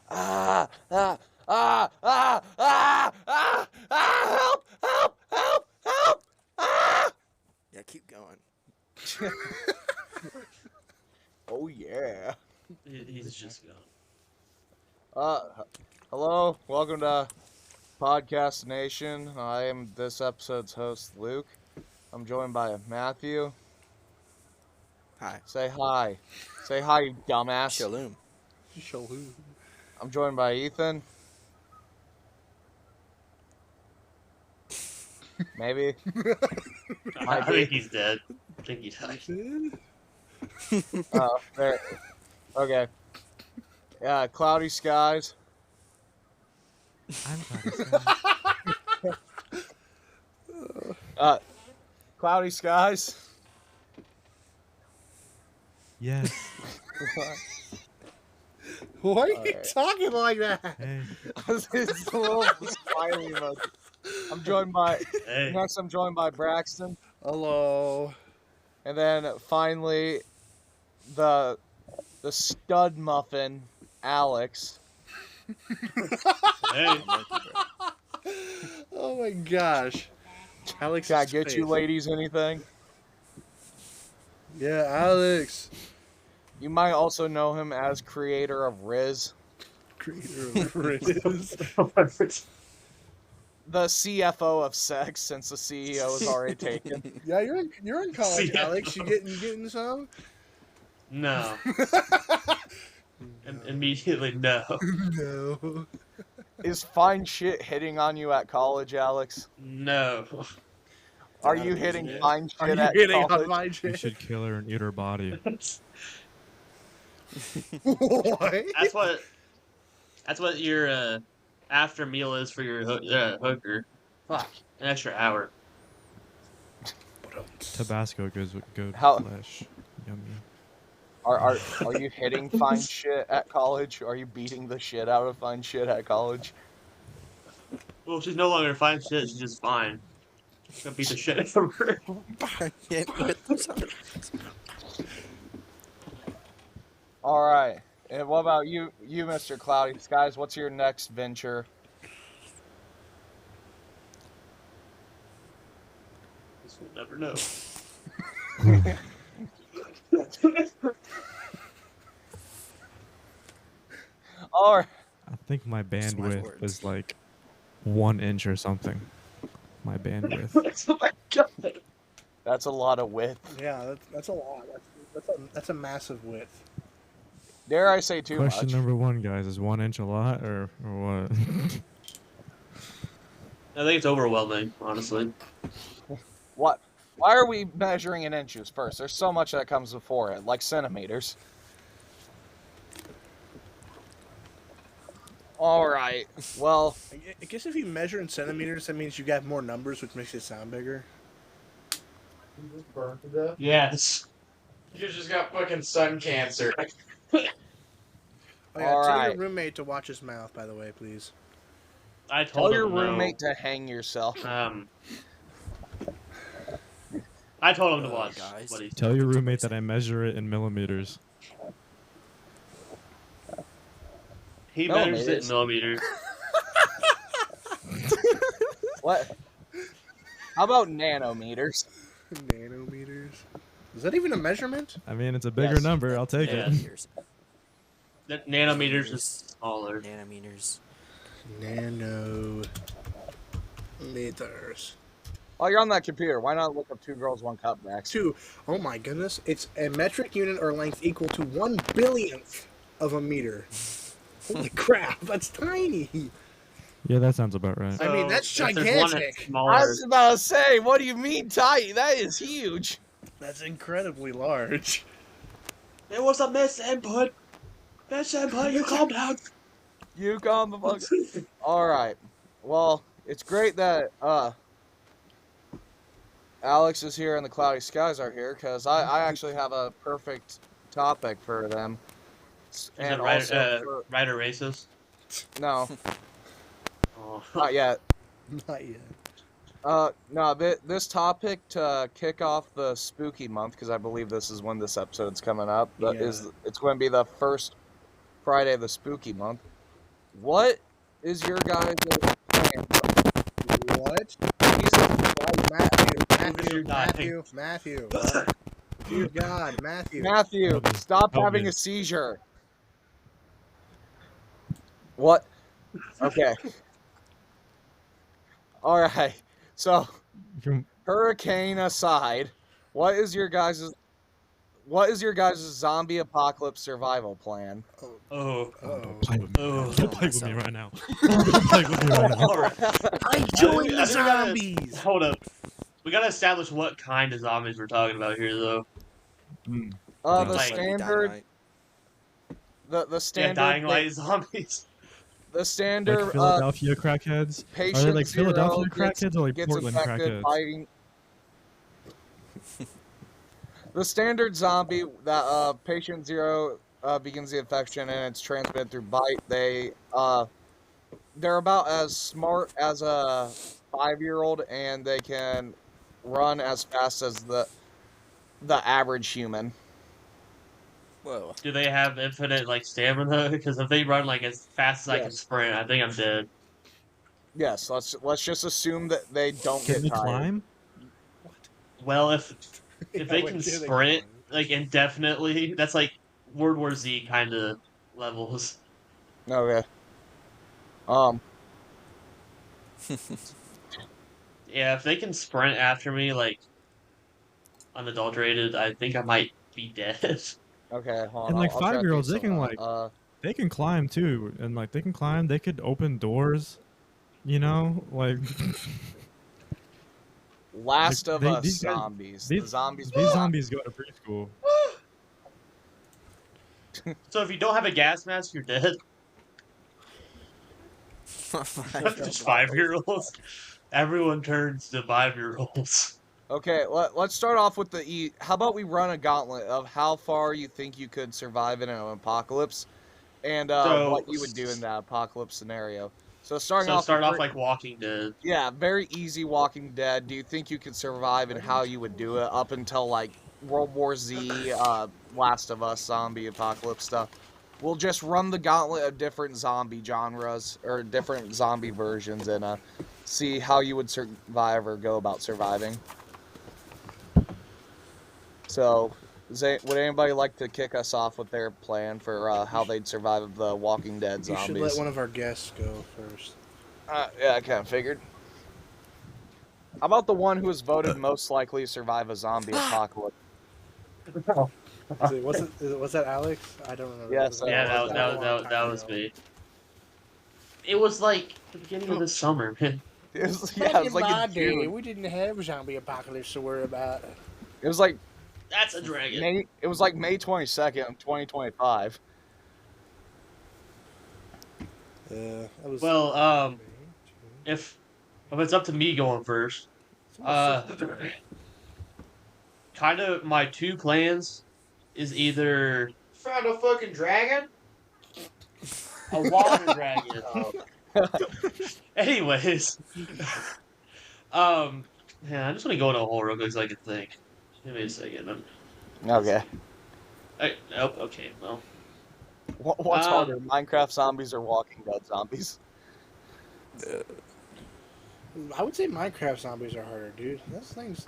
Ah, ah, ah, ah, ah, ah, ah, help, help, help, help, ah! Yeah, keep going. Oh, yeah. He's just gone. Hello, welcome to Podcastination. I am this episode's host, Luke. I'm joined by Matthew. Hi. Say hi. Say hi, you dumbass. Shalom. Shalom. I'm joined by Ethan. Maybe. I think he's dead. I think he died. Oh, there. Okay. Yeah, cloudy skies. I'm Cloudy skies. Yes. Why are you Alright. talking like that? Hey. It's a little smiley emoji. I'm joined by Hey, next. I'm joined by Braxton, Hello. and then finally, the stud muffin, Alex. hey. Oh my gosh. Alex. Can I get you ladies anything? Yeah, Alex. You might also know him as creator of Riz, Creator of Riz. the CFO of sex, since the CEO is already taken. Yeah, you're in college, Yeah. Alex. You getting some? No. Immediately, no. No. Is fine shit hitting on you at college, Alex? No. Are They're you not hitting abusing it. fine Are shit you at hitting college? on my You shit? should kill her and eat her body. What? That's what your after meal is for your hooker. Fuck, an extra hour. Tabasco goes with good How- flesh. Yummy. Are you hitting fine shit at college? Are you beating the shit out of fine shit at college? Well, she's no longer fine shit. She's just fine. Gonna beat the shit out of her. Burn it with something. All right. And what about you, Mr. Cloudy Skies? What's your next venture? We'll never know. All right. I think my Smart bandwidth words. is like 1 inch or something. My bandwidth. Oh my god. That's a lot of width. Yeah, that's a lot. That's a massive width. Dare I say too Question much? number 1, guys, is 1 inch a lot or what? I think it's overwhelming, honestly. What? Why are we measuring in inches first? There's so much that comes before it, like centimeters. All right. Well, I guess if you measure in centimeters, that means you got more numbers, which makes it sound bigger. You just burned to death? Yes. You just got fucking sun cancer. Oh yeah, All tell right. your roommate to watch his mouth, by the way, please. I tell told your him no. roommate to hang yourself. I told him to Oh, watch. guys. What he Tell your roommate that I measure it in millimeters. He measures it Millimeters. in millimeters. What? How about nanometers? Nanometers. Is that even a measurement? I mean, it's a bigger Yes. number. I'll take Yeah. it. Nanometers. That nanometers is smaller. Nanometers. Nanometers. While you're on that computer, why not look up 2 girls, 1 cup next? Oh my goodness, it's a metric unit or length equal to 1 billionth of a meter. Holy crap, that's tiny. Yeah, that sounds about right. I mean, that's if there's one gigantic. that's I smaller. was about to say, what do you mean tight? That is huge. That's incredibly large. It was a misinput. Misinput, you calm down. You calm the fuck. All right. Well, it's great that Alex is here and the cloudy skies are here, because I actually have a perfect topic for them. Is And it right, also for, right or racist? no, Oh. not yet. Not yet. No, this topic to kick off the spooky month, because I believe this is when this episode's coming up, but Yeah. it's going to be the first Friday of the spooky month. What is your guys' plan? What? Matthew. Dear God, Matthew. Matthew, stop Help having me. a seizure. What? Okay. All right. So, You're- hurricane aside, what is your guys' zombie apocalypse survival plan? Oh. Oh, Uh-oh. don't play with me. Oh. Don't play with me right now. Don't play with me right now. Alright. I joined the I think we gotta- zombies. Hold up. We gotta establish what kind of zombies we're talking about here, though. Mm. The Like- standard, the Yeah, standard, dying light zombies. the standard Like Philadelphia crackheads? Are patient they like zero Philadelphia gets- crackheads or like gets Portland infected crackheads? by the standard zombie that patient zero begins the infection and it's transmitted through bite. They're about as smart as a 5-year-old and they can run as fast as the average human. Whoa. Do they have infinite like stamina? Because if they run like as fast as I can Yes. sprint, I think I'm dead. Yes, let's just assume that they don't Can get they tired. climb? Well, if Yeah, they wait, can do they sprint climb? like indefinitely, that's like World War Z kind of levels. Okay. Yeah, if they can sprint after me like unadulterated, I think I might be dead. Okay, hold on. And like I'll try to 5-year-olds, they think can something like out. they can climb too, and like they can climb. They could open doors. You know, like Last of Us these guys- zombies. these The zombies. these zombies go to preschool. So if you don't have a gas mask, you're dead. Just 5-year-olds. Everyone turns to 5-year-olds. Okay, let's start off with how about we run a gauntlet of how far you think you could survive in an apocalypse, and So- what you would do in that apocalypse scenario. So starting So off. start with off like Walking Dead. Yeah, very easy Walking Dead. Do you think you could survive and how you would do it up until like World War Z, Last of Us, zombie apocalypse stuff? We'll just run the gauntlet of different zombie genres or different zombie versions and see how you would survive or go about surviving. So, would anybody like to kick us off with their plan for how they'd survive the Walking Dead You zombies? should let one of our guests go first. Yeah, I kind of figured. How about the one who was voted most likely to survive a zombie apocalypse? Was that Alex? I don't remember. Yes, Was Yeah, a long that time was ago. me. It was like the beginning of the summer, man. It was, Back yeah, it was in like my in day, June. we didn't have zombie apocalypse to worry about. It was like That's a dragon. May 22nd, 2025. That was. Well, if it's up to me going first, kind of my two plans is either Found a fucking dragon? a water dragon. Anyways, yeah, I just want to go into a hole real quick so I can think. Give me a second. Okay. Nope. Okay. Well, What's harder, Minecraft zombies or Walking Dead zombies? I would say Minecraft zombies are harder, dude. Those things.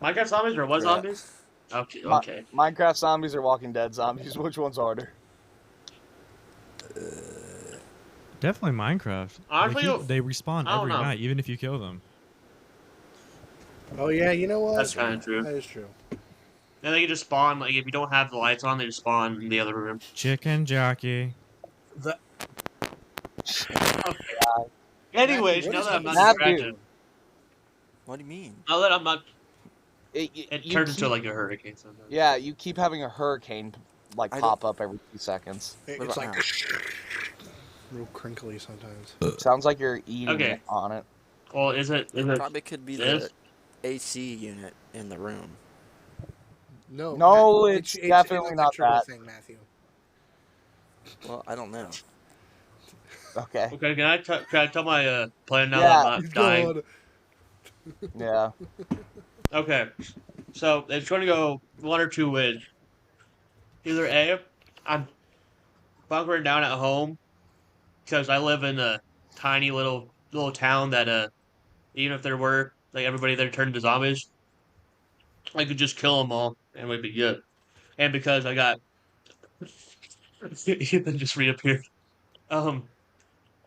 Minecraft zombies or what Yeah. zombies? Okay. Okay. Minecraft zombies or Walking Dead zombies? Which one's harder? Definitely Minecraft. Honestly, They respawn I don't every know. night, even if you kill them. Oh yeah, you know what? That's kind of true. That is true. And they can just spawn, like, if you don't have the lights on, they just spawn in the other room. Chicken jockey. Anyways, What now is that I'm not Matthew. distracted, What do you mean? now that I'm not, It it turns into like a hurricane sometimes. Yeah, you keep having a hurricane like I pop up every 2 seconds. What It's about like real crinkly sometimes. Sounds like you're eating Okay. it on it. Well, is it? Probably could be this? the AC unit in the room. No, it's definitely an not electrical that. thing, Matthew. Well, I don't know. Okay. Okay, can I tell my plan now Yeah. that I'm not dying? God. Yeah. Okay, so it's going to go one or two ways. Either A, I'm bunkering down at home because I live in a tiny little town that even if there were like everybody there turned into zombies, I could just kill them all and we'd be good. And because I got Ethan just reappeared. Um,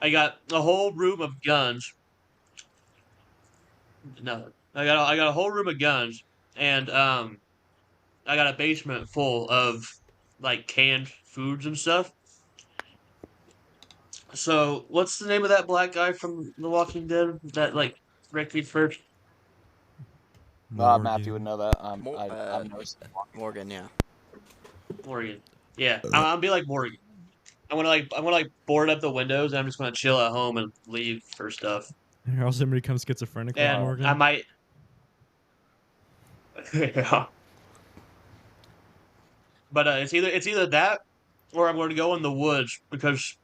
I got a whole room of guns. No, I got a whole room of guns, and I got a basement full of like canned foods and stuff. So, what's the name of that black guy from The Walking Dead? That like Ricky first. Matthew would Morgan. know that. Mo- I've uh, noticed. Morgan, yeah. Morgan. Yeah, I'm be like Morgan. I'm gonna like board up the windows and I'm just gonna chill at home and leave for stuff. Or else somebody becomes schizophrenic like And I Morgan. might. Yeah. But it's either that or I'm going to go in the woods because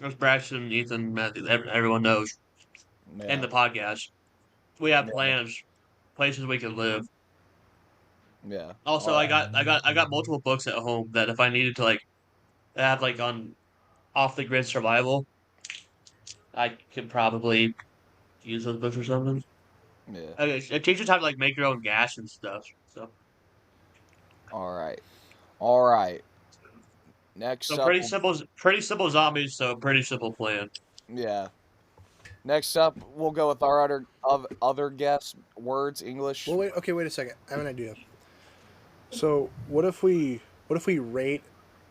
as Braxton, Ethan, Matthew, everyone knows, and Yeah, the podcast, we have yeah, plans, places we can live. yeah. Also, All I right. got I got I got multiple books at home that if I needed to like have like on off the grid survival, I could probably use those books or something. Yeah. Okay, it teaches you how to like make your own gas and stuff. So, All right. All right. Next so up, pretty simple zombies. So pretty simple plan. yeah. Next up, we'll go with our other guess words English. Well, wait. Okay, wait a second. I have an idea. So what if we rate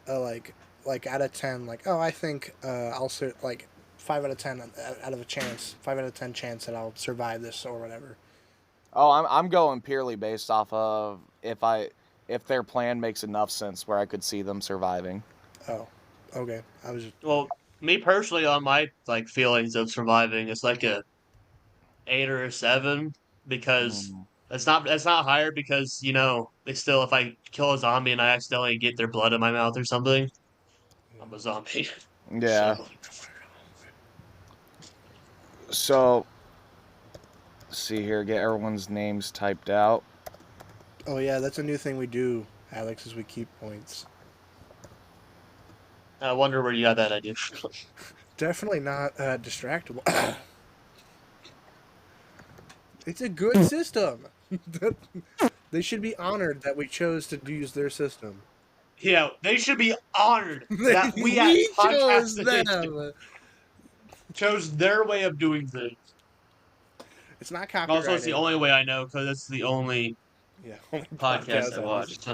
like out of 10, like, oh, I think I'll like 5 out of 10 out of a chance, 5 out of 10 chance that I'll survive this or whatever. Oh, I'm going purely based off of if their plan makes enough sense where I could see them surviving. Oh, okay. I was just, Well, me personally, on my like feelings of surviving, it's like a 8 or a 7 because Mm, it's not higher because they still if I kill a zombie and I accidentally get their blood in my mouth or something, I'm a zombie. yeah. So So, let's see here. Get everyone's names typed out. oh yeah, that's a new thing we do, Alex, is we keep points. I wonder where you got that idea. Definitely not distractible. It's a good system. They should be honored that we chose to use their system. Yeah, they should be honored that we at We chose Podcastination them. chose their way of doing things. It's not copyrighted. Also, it's the only way I know because it's the only yeah, only podcast I that watch. is-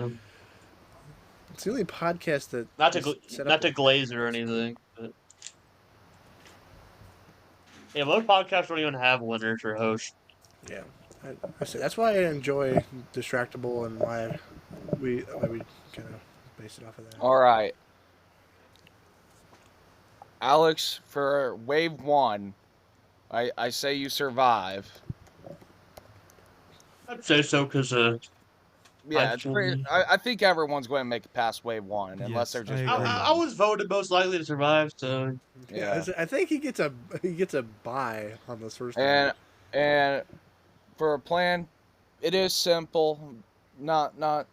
It's the only podcast that Not to is set not up to glaze or anything. But... Yeah, most podcasts don't even have winners or hosts. Yeah, I say that's why I enjoy Distractable and why we kind of base it off of that. All right. Alex, for wave 1, I say you survive. I'd say so because Yeah, I think everyone's going to make it past wave 1 unless Yes, they're just I agree. I was voted most likely to survive. So Yeah. I think he gets a buy on this first And one. and for a plan, it is simple, not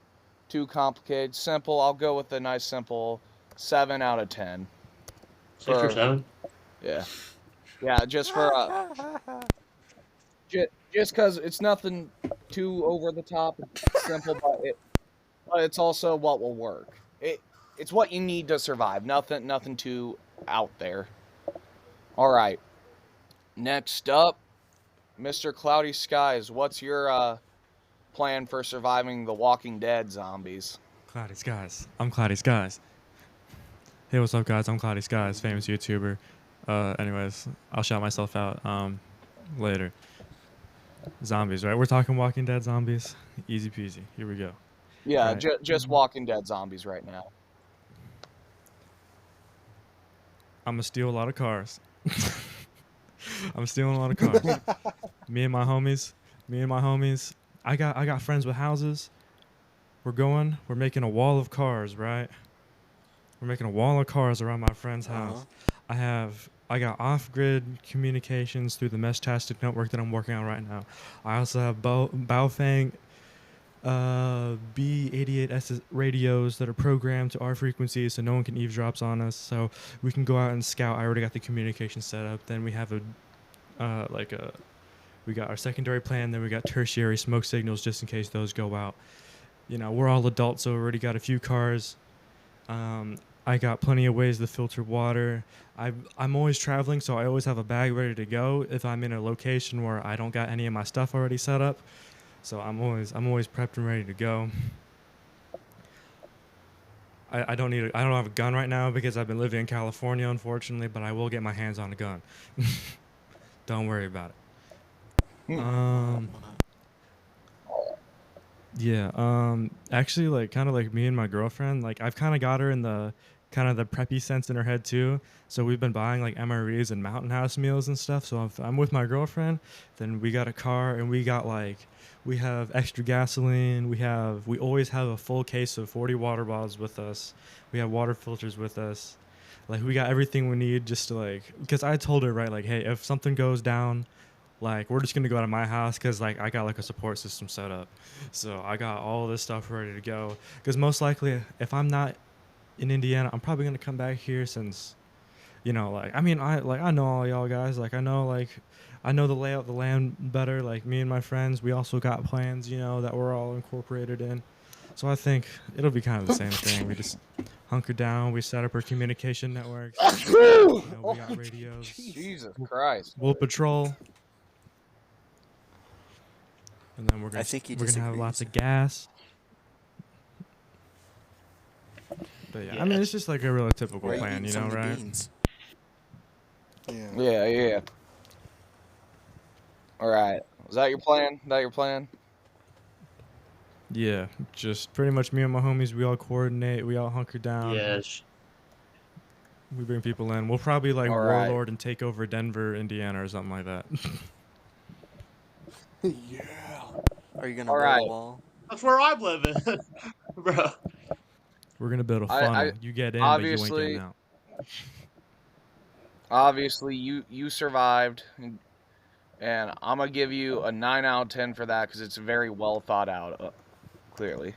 too complicated. Simple. I'll go with a nice simple 7 out of 10. 6 or For- 7. Yeah, yeah. Just for just because it's nothing too over the top. It's simple, but it's also what will work. It's what you need to survive. Nothing too out there. All right. Next up, Mr. Cloudy Skies. What's your plan for surviving the Walking Dead zombies? Cloudy Skies. I'm Cloudy Skies. Hey, what's up, guys? I'm Cloudy Skies, famous YouTuber. Anyways, I'll shout myself out later. Zombies, right? We're talking Walking Dead zombies. Easy peasy. Here we go. Yeah, Right. just Walking Dead zombies right now. I'm gonna steal a lot of cars. I'm stealing a lot of cars. Me and my homies. I got friends with houses. We're making a wall of cars, right? We're making a wall of cars around my friend's house. I got off-grid communications through the mesh-tastic network that I'm working on right now. I also have Baofeng B88S radios that are programmed to our frequencies so no one can eavesdrop on us. So we can go out and scout. I already got the communication set up. Then we have we got our secondary plan. Then we got tertiary smoke signals just in case those go out. You know, we're all adults, so we already got a few cars. I got plenty of ways to filter water. I'm always traveling, so I always have a bag ready to go if I'm in a location where I don't got any of my stuff already set up. So I'm always prepped and ready to go. I don't have a gun right now because I've been living in California, unfortunately, but I will get my hands on a gun. Don't worry about it. Yeah, actually, like, kind of like me and my girlfriend, like, I've kind of got her in the kind of the preppy sense in her head too. So we've been buying like MREs and Mountain House meals and stuff. So if I'm with my girlfriend, then we got a car and we have extra gasoline. We always have a full case of 40 water bottles with us. We have water filters with us. Like, we got everything we need just to, like, because I told her, right, like, hey, if something goes down, like, we're just going to go out of my house because, like, I got, like, a support system set up. So I got all this stuff ready to go. Because most likely, if I'm not in Indiana, I'm probably going to come back here since, you know, like, I mean, I know all y'all guys. Like, I know the layout of the land better. Like, me and my friends, we also got plans, you know, that we're all incorporated in. So I think it'll be kind of the same thing. We just hunker down. We set up our communication networks. You know, we got radios. Jesus Christ. We'll patrol. And then we're I think he gonna have lots disagrees. of gas. But yeah, I mean, it's just like a real typical Why are you plan, eating you so know, many right? beans? Yeah. Yeah. All right. Is that your plan? Yeah, just pretty much me and my homies, we all coordinate, we all hunker down. Yes. We bring people in. We'll probably like All right. warlord and take over Denver, Indiana, or something like that. Yeah. Are you gonna All build right. a wall? That's where I'm living, bro. We're gonna build a I- funnel. You get in, but you ain't obviously- getting out. Obviously, you survived, and I'm gonna give you a 9 out of 10 for that because it's very well thought out. Clearly.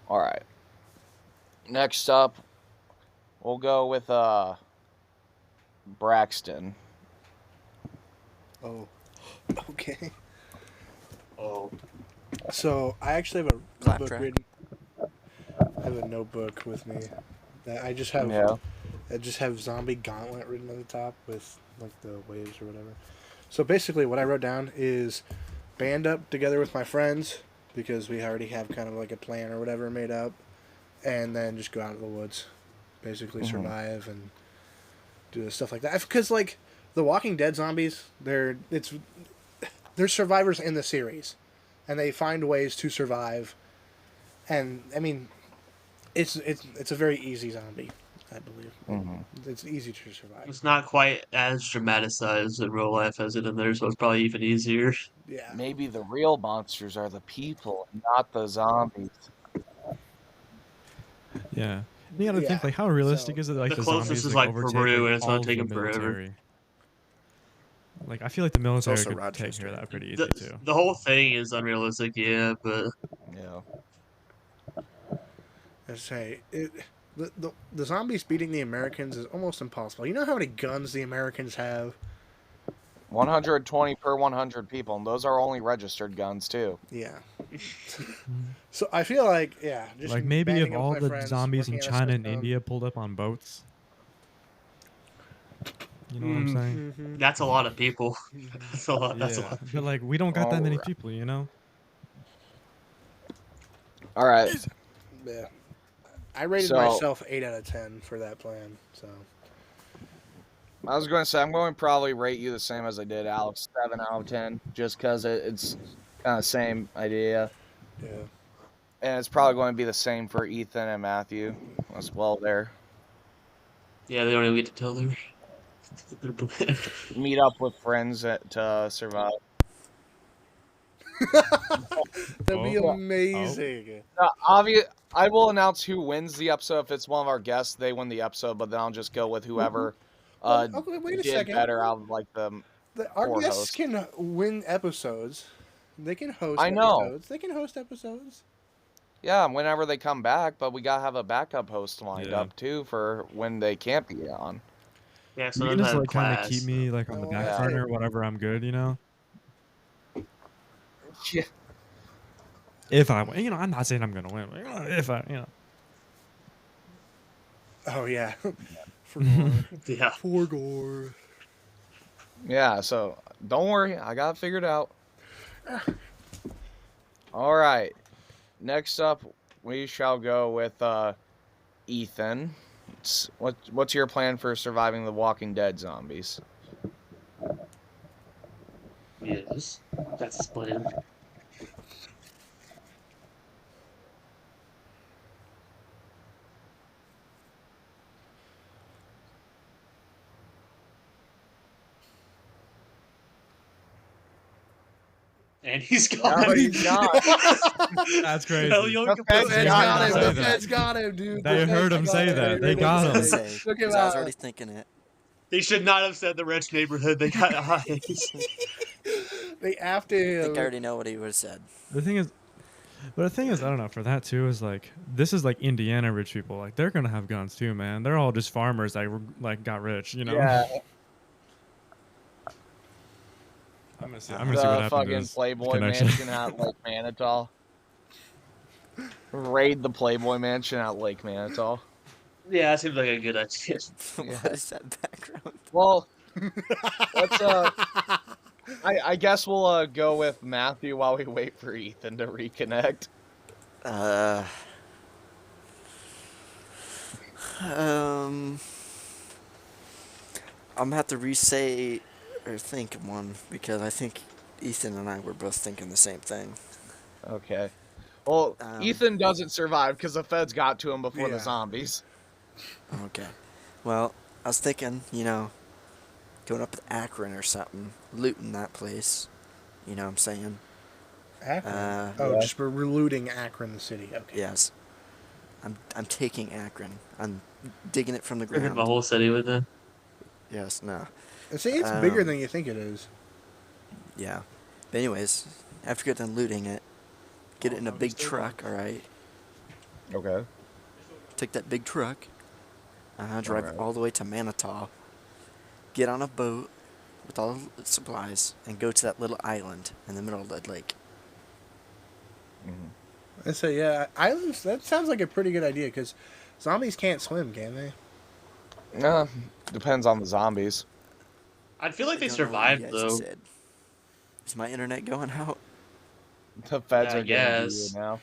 All right. Next up, we'll go with Braxton. Oh. Okay. Oh, So I actually have a notebook Claptrap. written. I have a notebook with me that I just have. Yeah. I just have Zombie Gauntlet written on the top with like the waves or whatever. So basically, what I wrote down is band up together with my friends because we already have kind of like a plan or whatever made up, and then just go out in the woods, basically survive and do stuff like that. Because like the Walking Dead zombies, they're survivors in the series, and they find ways to survive. And I mean, it's a very easy zombie, I believe. It's easy to survive. it's not quite as dramatized in real life as it in there, so it's probably even easier. Yeah. Maybe the real monsters are the people, not the zombies. Yeah. You gotta Yeah, think, like, how realistic so- is it, like, The the closest zombies is, like, like, overtake Peru, like, and it's gonna all of take the 'em forever. military? Like, I feel like the military also could take Rochester. care of that pretty easy too. The whole thing is unrealistic, yeah, but Yeah. I say the zombies beating the Americans is almost impossible. You know how many guns the Americans have? 120 per 100 people, and those are only registered guns too. Yeah. So I feel like just Like, maybe if banding up all with my the friends, zombies in working on a China and system. India pulled up on boats. You know what I'm saying? Mhm. that's a lot of people. That's a lot. That's a lot. But like, we don't got that many Alright. people, you know? All right. Yeah. I rated So- myself 8 out of 10 for that plan. So I was going to say I'm going to probably rate you the same as I did Alex, 7 out of 10, just because it's kind of same idea, yeah. and it's probably going to be the same for Ethan and Matthew as well. There, Yeah, they don't even get to tell their. meet up with friends to survive. That'd be Oh. amazing. I will announce who wins the episode. If it's one of our guests, they win the episode. But then I'll just go with whoever Okay, wait a did second. better out of like the Our Poor guests host. can win episodes. They can host I know. episodes. They can host episodes. Yeah, whenever they come back, but we gotta have a backup host lined Yeah. up too for when they can't be on. Yeah, You so can those just have like kind of class. keep me like on the Oh, back yeah. burner whenever I'm good, you know. Yeah. If I, you know, I'm not saying I'm gonna win. But, if I, you know. Oh yeah. For gore. Yeah. For gore. Yeah, so don't worry, I got it figured out. All right. Next up, we shall go with Ethan. What's your plan for surviving the Walking Dead zombies? Yes. That's his plan. And he's gone. No, he's not. That's crazy. Hell, you The can feds put Feds got got him. him. Say The that. feds got him, dude. They The heard feds him got say him. that. They What got was I him. gonna say? Look at 'Cause I was that. already thinking it. They should not have said the rich neighborhood. They got eyes. They after I him. think I already know what he would have said. The thing is, but the thing is, I don't know. For that too, is like this is like Indiana rich people. Like they're gonna have guns too, man. They're all just farmers that like got rich, you know. Yeah, I'm gonna see what happens. the fucking Playboy Mansion at Lake Manitou. Raid the Playboy Mansion at Lake Manitou. Yeah, that seems like a good idea. What is that background? Well, let's I guess we'll go with Matthew while we wait for Ethan to reconnect. I'm gonna have to re-say or think of one because I think Ethan and I were both thinking the same thing. Okay. Well, Ethan doesn't survive because the feds got to him before Yeah. the zombies. Okay. Well, I was thinking, going up to Akron or something, looting that place. You know what I'm saying? Akron. yeah. Just we're looting Akron, the city. Okay. Yes. I'm taking Akron. I'm digging it from the Hit ground. the whole city with it. Yes, no. And see, it's bigger than you think it is. Yeah. But anyways, after getting done looting it, get it in a big truck, alright? Okay. Take that big truck, drive Alright. all the way to Manitou, get on a boat with all the supplies, and go to that little island in the middle of that lake. And so yeah, islands. That sounds like a pretty good idea because zombies can't swim, can they? Depends on the zombies. I feel like I they don't know what survived you guys though. said. Is my internet going out? The feds I are getting to you guess. now.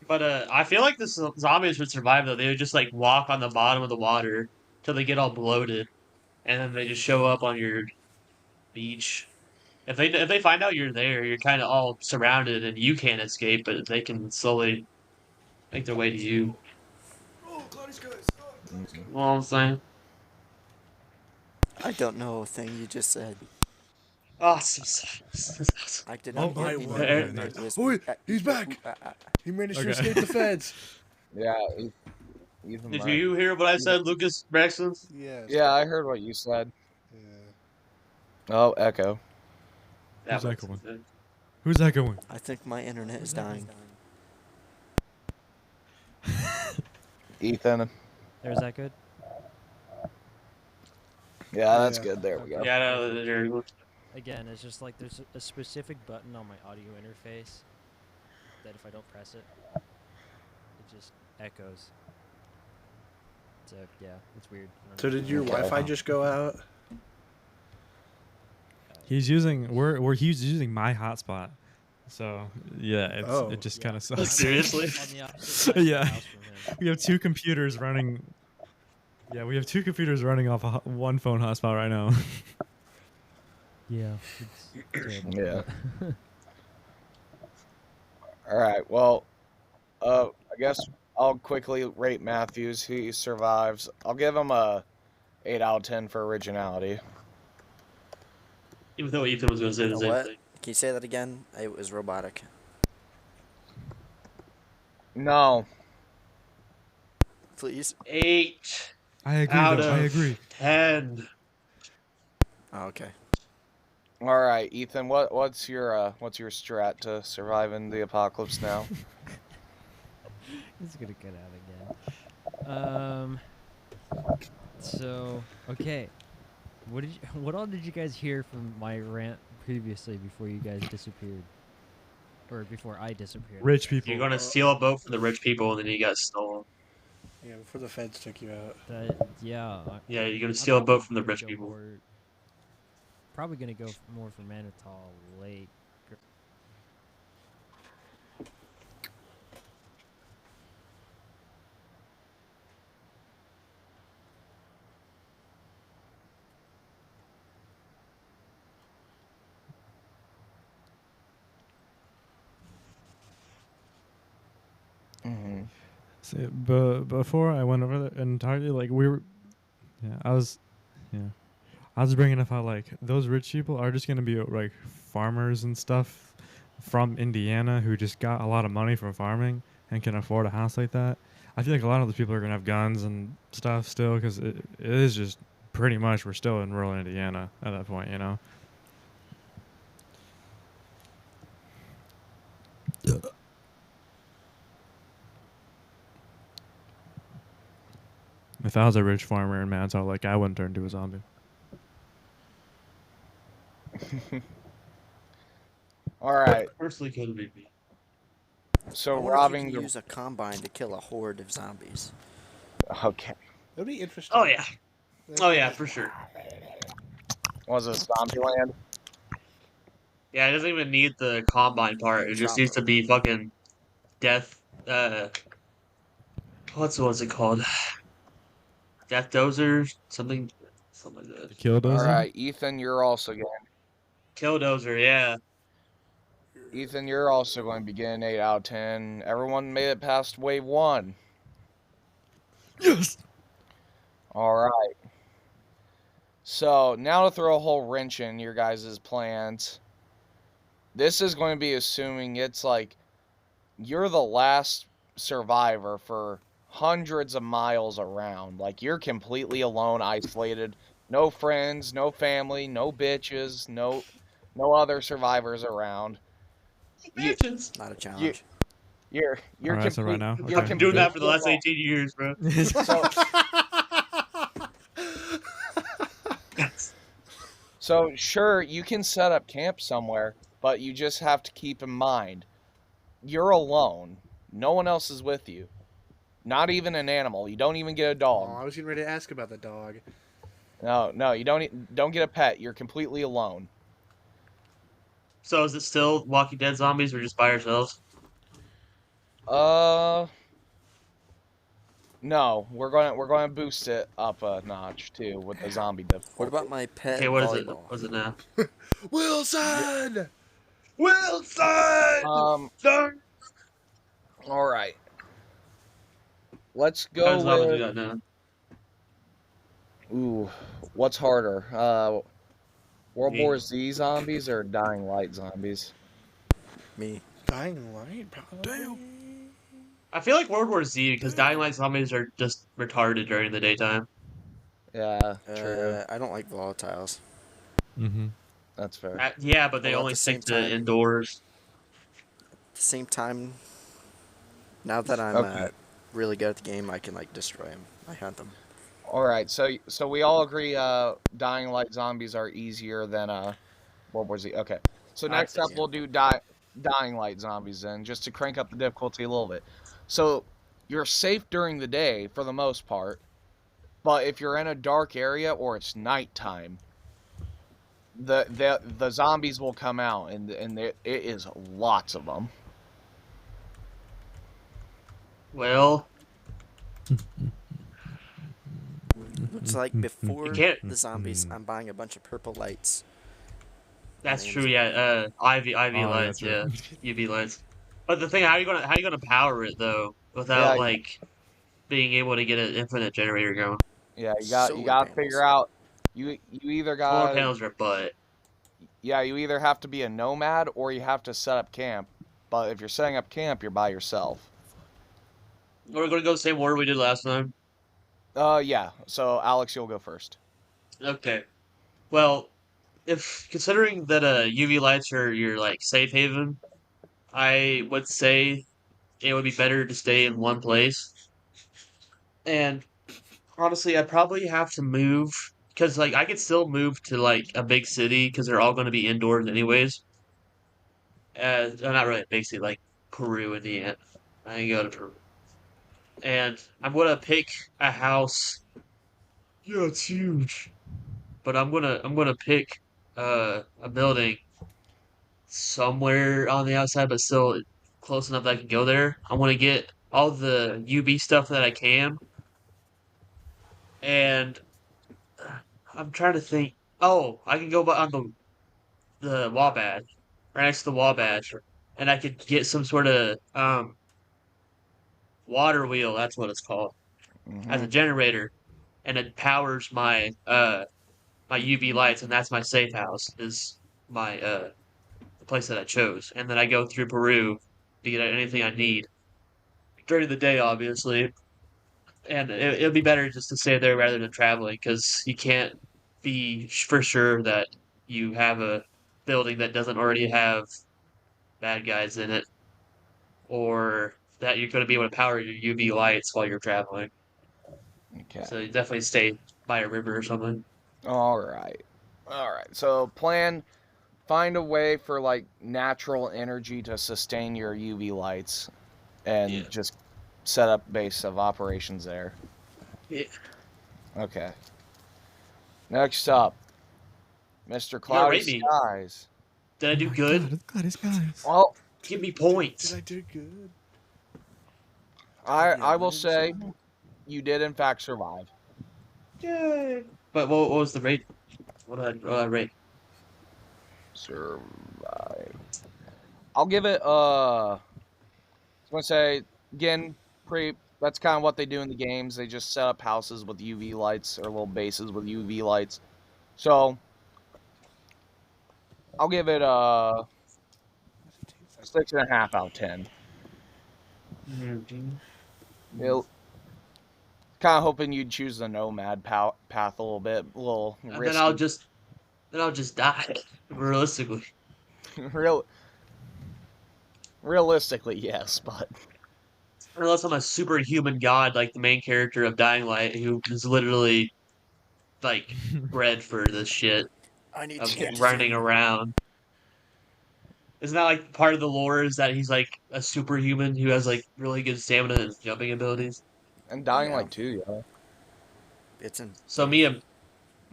But I feel like the zombies would survive though. They would just like walk on the bottom of the water till they get all bloated, and then they just show up on your beach. If they find out you're there, you're kind of all surrounded and you can't escape, but they can slowly make their way to you. You know what I'm saying? I don't know a thing you just said. Awesome. I did Oh, not hear my anything. word. Okay, nice. It was- Oh, he's back. He managed to Okay. escape the feds. Yeah. Ethan Did might- you hear what I said, Lucas Braxton? Yes. Yeah, I heard what you said. Yeah. Oh, echo. Who's makes echoing? sense. Who's echoing? I think my internet is dying. Ethan. There's that good? Yeah, that's Yeah. good. There we go. Yeah, no, they're- Again, it's just like there's a specific button on my audio interface that if I don't press it, it just echoes. So yeah, it's weird. I don't So know. did your Okay. Wi-Fi just go out? He's using he's using my hotspot. So yeah, Oh. it just Yeah, kind of I'm sucks. Seriously? on the opposite side of the Yeah. house from him. We have two computers running. Yeah, we have two computers running off one phone hotspot right now. Yeah. It's terrible. Yeah. All right. Well, I guess I'll quickly rate Matthews. He survives. I'll give him a 8 out of 10 for originality. Even though Ethan was going to say the A same what? thing. Can you say that again? It was robotic. No. Please. 8 I agree. out Though. I of agree. 10. Oh, okay. All right, Ethan. What's your strat to surviving the apocalypse now? This is gonna cut out again. So okay, what all did you guys hear from my rant previously before you guys disappeared, or before I disappeared? Rich people. You're gonna steal a boat from the rich people, and then you got stolen. Yeah, before the feds took you out. Yeah. Yeah, you're gonna I'm steal a boat probably from the gonna rich go people. Probably gonna go more for Manitou Lake. Mm-hmm. See, but before I went over there entirely, like we were, I was bringing up how like those rich people are just gonna be like farmers and stuff from Indiana who just got a lot of money from farming and can afford a house like that. I feel like a lot of those people are gonna have guns and stuff still because it is just pretty much we're still in rural Indiana at that point, you know. If I was a rich farmer in Manitow, like I wouldn't turn into a zombie. All right. Personally, could be me. So I wonder if you robbing can the. use a combine to kill a horde of zombies. Okay. That'd be interesting. Oh yeah. Oh yeah, for sure. Was it Zombieland? Yeah, it doesn't even need the combine part. It just needs to Chopper. be fucking death. What's it called? Death dozer, something like that. Kill All dozer? right, Ethan. You're also going. Killdozer, yeah. Ethan, you're also going to be getting 8 out of 10. Everyone made it past wave 1. Yes. All right. So now to throw a whole wrench in your guys' plans. This is going to be assuming it's like you're the last survivor for hundreds of miles around. Like you're completely alone, isolated, no friends, no family, no bitches, no other survivors around. You, Mansions. Not a challenge. you're Alright, so right now. You're I've been doing that for the last alone. 18 years, bro. So sure, you can set up camp somewhere, but you just have to keep in mind, you're alone. No one else is with you. Not even an animal. You don't even get a Oh, dog. I was getting ready to ask about the dog. No, you don't get a pet. You're completely alone. So is it still Walking Dead zombies or just by ourselves? No, we're going to boost it up a notch too with the zombie difficulty. What about my pet Okay, what is it? volleyball? What's it now? Wilson! Wilson! Darn! All right. Let's What kind of go zombies we with. got now? Ooh, what's harder? World Me. War Z zombies or Dying Light zombies? Me. Dying Light, probably. Damn. I feel like World War Z because Dying Light zombies are just retarded during the daytime. Yeah, true. I don't like volatiles. Mm-hmm. That's fair. Yeah, but they Well, at only the stick same to time- indoors. At the same time, now that I'm Okay. really good at the game, I can like destroy them. I hunt them. All right, so we all agree Dying Light zombies are easier than World War Z. Okay. So next up yeah. we'll do Dying Light zombies then, just to crank up the difficulty a little bit. So you're safe during the day for the most part, but if you're in a dark area or it's nighttime, the zombies will come out and it is lots of them. Well, It's like before can't- the zombies, I'm buying a bunch of purple lights. that's Names. true. Yeah, IV yeah, lights. true. Yeah, UV lights. But the thing, how are you gonna power it though without Yeah. like being able to get an infinite generator going? Yeah, you Solar got to panels. figure out you either Solar got panels are butt. yeah, you either have to be a nomad or you have to set up camp. But if you're setting up camp, you're by yourself. We're gonna go the same order we did last time. Yeah. So Alex, you'll go first. Okay. Well, if considering that UV lights are your like safe haven, I would say it would be better to stay in one place. And honestly, I probably have to move because like I could still move to like a big city because they're all going to be indoors anyways. Not really a big city like Peru, Indiana. I can go to Peru, and I'm gonna pick a house. Yeah, it's huge, but I'm gonna pick a building somewhere on the outside, but still close enough that I can go there. I want to get all the UV stuff that I can, and I'm trying to think. Oh, I can go on the Wabash, right next to the Wabash, and I could get some sort of water wheel. That's what it's called as a Hmm. generator, and it powers my UV lights, and that's my safe house. Is my the place that I chose, and then I go through Peru to get anything I need during the day, obviously. And it'll be better just to stay there rather than traveling because you can't be for sure that you have a building that doesn't already have bad guys in it, or that you're going to be able to power your UV lights while you're traveling. Okay. So you definitely stay by a river or something. All right. All right. So plan. Find a way for like natural energy to sustain your UV lights, Yeah. and just set up base of operations there. Yeah. Okay. Next up, Mr. You gotta Cloudy rate me. Skies. Did I Oh do my good? God, it's guys. Well, Give me Did points. I do good? I Yeah, will what did you say you did in fact survive. Yay. But what was the rate? What did I rate? Survive. I'll give it I was gonna say again, pretty. That's kind of what they do in the games. They just set up houses with UV lights or little bases with UV lights. So I'll give it a 6.5 out of 10. Mhm. It, kind of hoping you'd choose the nomad path a little bit, a little And then I'll risky. just die. Realistically. Real, realistically, yes, but Unless I'm a superhuman god like the main character of Dying Light, who is literally like bred for this shit I need of changes running in. around. Isn't that like part of the lore is that he's like a superhuman who has like really good stamina and jumping abilities? and Dying Yeah, Light too, yeah. it's in So me, both.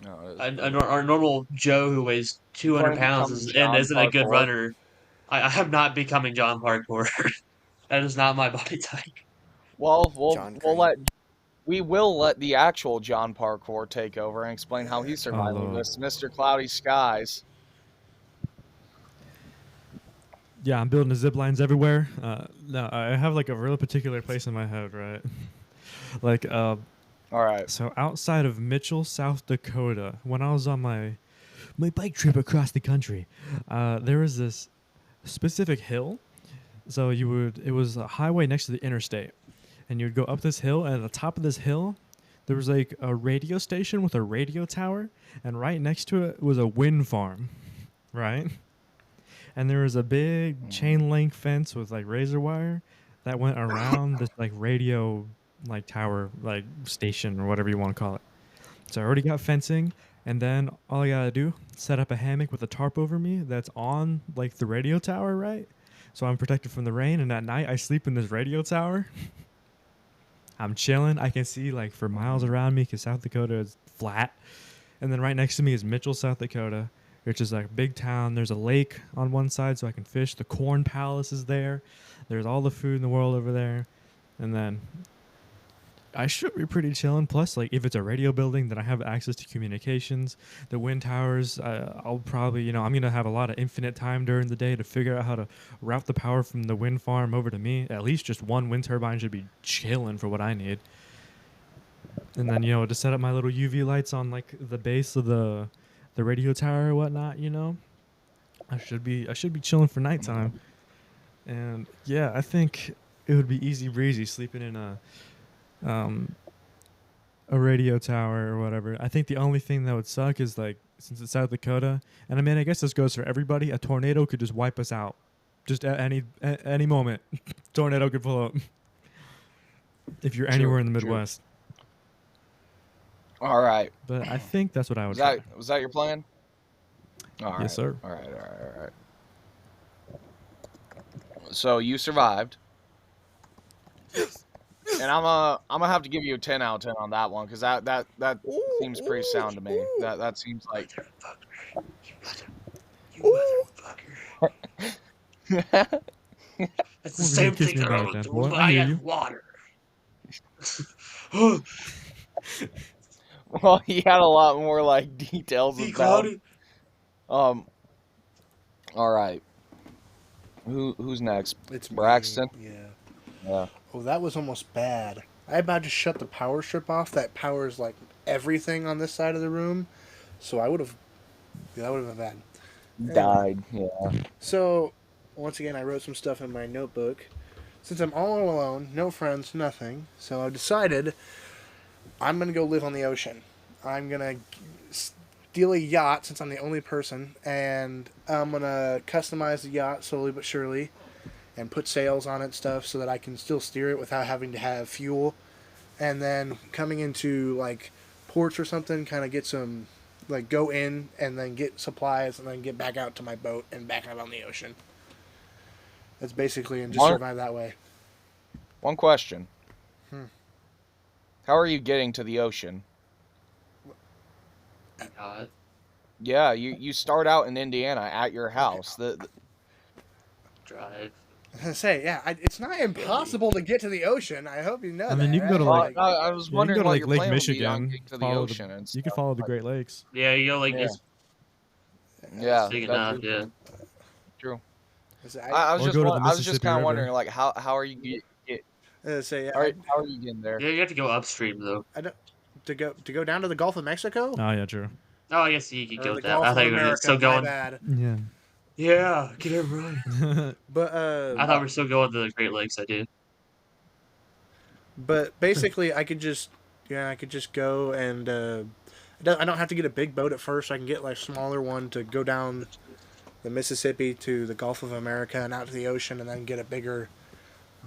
No, it is a both. our normal Joe who weighs 200 Trying to pounds become and John isn't a good Parkour. runner. I am not becoming John Parkour. That is not my body type. Well, John Crane. we will let the actual John Parkour take over and explain how he Oh survived Lord. this, Mr. Cloudy Skies. Yeah, I'm building the zip lines everywhere. No, I have like a real particular place in my head, right? like, All right. so outside of Mitchell, South Dakota, when I was on my bike trip across the country, there was this specific hill. So it was a highway next to the interstate, and you'd go up this hill, and at the top of this hill, there was like a radio station with a radio tower, and right next to it was a wind farm, right? And there was a big chain link fence with like razor wire that went around this like radio like tower like station or whatever you want to call it. So I already got fencing, and then all I gotta do set up a hammock with a tarp over me that's on like the radio tower, right? So I'm protected from the rain, and at night I sleep in this radio tower. I'm chilling. I can see like for miles around me because South Dakota is flat. And then right next to me is Mitchell, South Dakota, which is like a big town. There's a lake on one side so I can fish. The Corn Palace is there. There's all the food in the world over there. And then I should be pretty chilling. Plus, like, if it's a radio building, then I have access to communications. The wind towers, I'll probably, I'm going to have a lot of infinite time during the day to figure out how to route the power from the wind farm over to me. At least just one wind turbine should be chilling for what I need. And then, to set up my little UV lights on, like, the base of the radio tower or whatnot, I should be chilling for nighttime. And, yeah, I think it would be easy breezy sleeping in a a radio tower or whatever. I think the only thing that would suck is like since it's South Dakota, and I mean I guess this goes for everybody. A tornado could just wipe us out, just at any moment. Tornado could pull up. If you're anywhere in the True. Midwest. All right. But I think that's what I would Was try. that your plan? All right. Yes, sir. All right. So you survived. And I'm gonna have to give you a 10 out of 10 on that one because that seems pretty sound to me. That seems like. It's the Well, same kiss thing. me I back then. don't What? know. I I hear had you. water. Well, he had a lot more like details He about. caught it. All right. Who's next? It's me, Braxton? Yeah. Yeah. Oh, that was almost bad. I about to shut the power strip off that powers like everything on this side of the room, so that would have been bad. Died. Yeah. So, once again, I wrote some stuff in my notebook. Since I'm all alone, no friends, nothing, so I decided I'm gonna go live on the ocean. I'm gonna steal a yacht since I'm the only person, and I'm gonna customize the yacht slowly but surely, and put sails on it and stuff so that I can still steer it without having to have fuel. And then coming into like ports or something, kind of get some, like go in and then get supplies and then get back out to my boat and back out on the ocean. That's basically, and just survive that way. One question. Hmm. How are you getting to the ocean? God. Yeah, you start out in Indiana at your house. Drive. I was gonna say, yeah, it's not impossible to get to the ocean. I hope you know I mean, that, you can go to, right? I was Yeah, you can wondering go to what like your Lake plan would be on Michigan. getting to the Follow ocean and you can stuff. follow the Great Lakes. Yeah, you know, like Yeah. it's Yeah, big that's enough. Yeah. true. I I was Or just go to the I was just Mississippi kind of River. wondering like how are you say, how are you getting there? Yeah, you have to go upstream though. I don't to go down to the Gulf of Mexico Oh yeah, true. Oh, I guess you could or go the with that. Gulf I of thought you were America. still My going. bad. Yeah. Yeah, get it right. But I thought we were still going to the Great Lakes. I did. But basically, I could just go and I don't have to get a big boat at first. I can get like a smaller one to go down the Mississippi to the Gulf of America and out to the ocean, and then get a bigger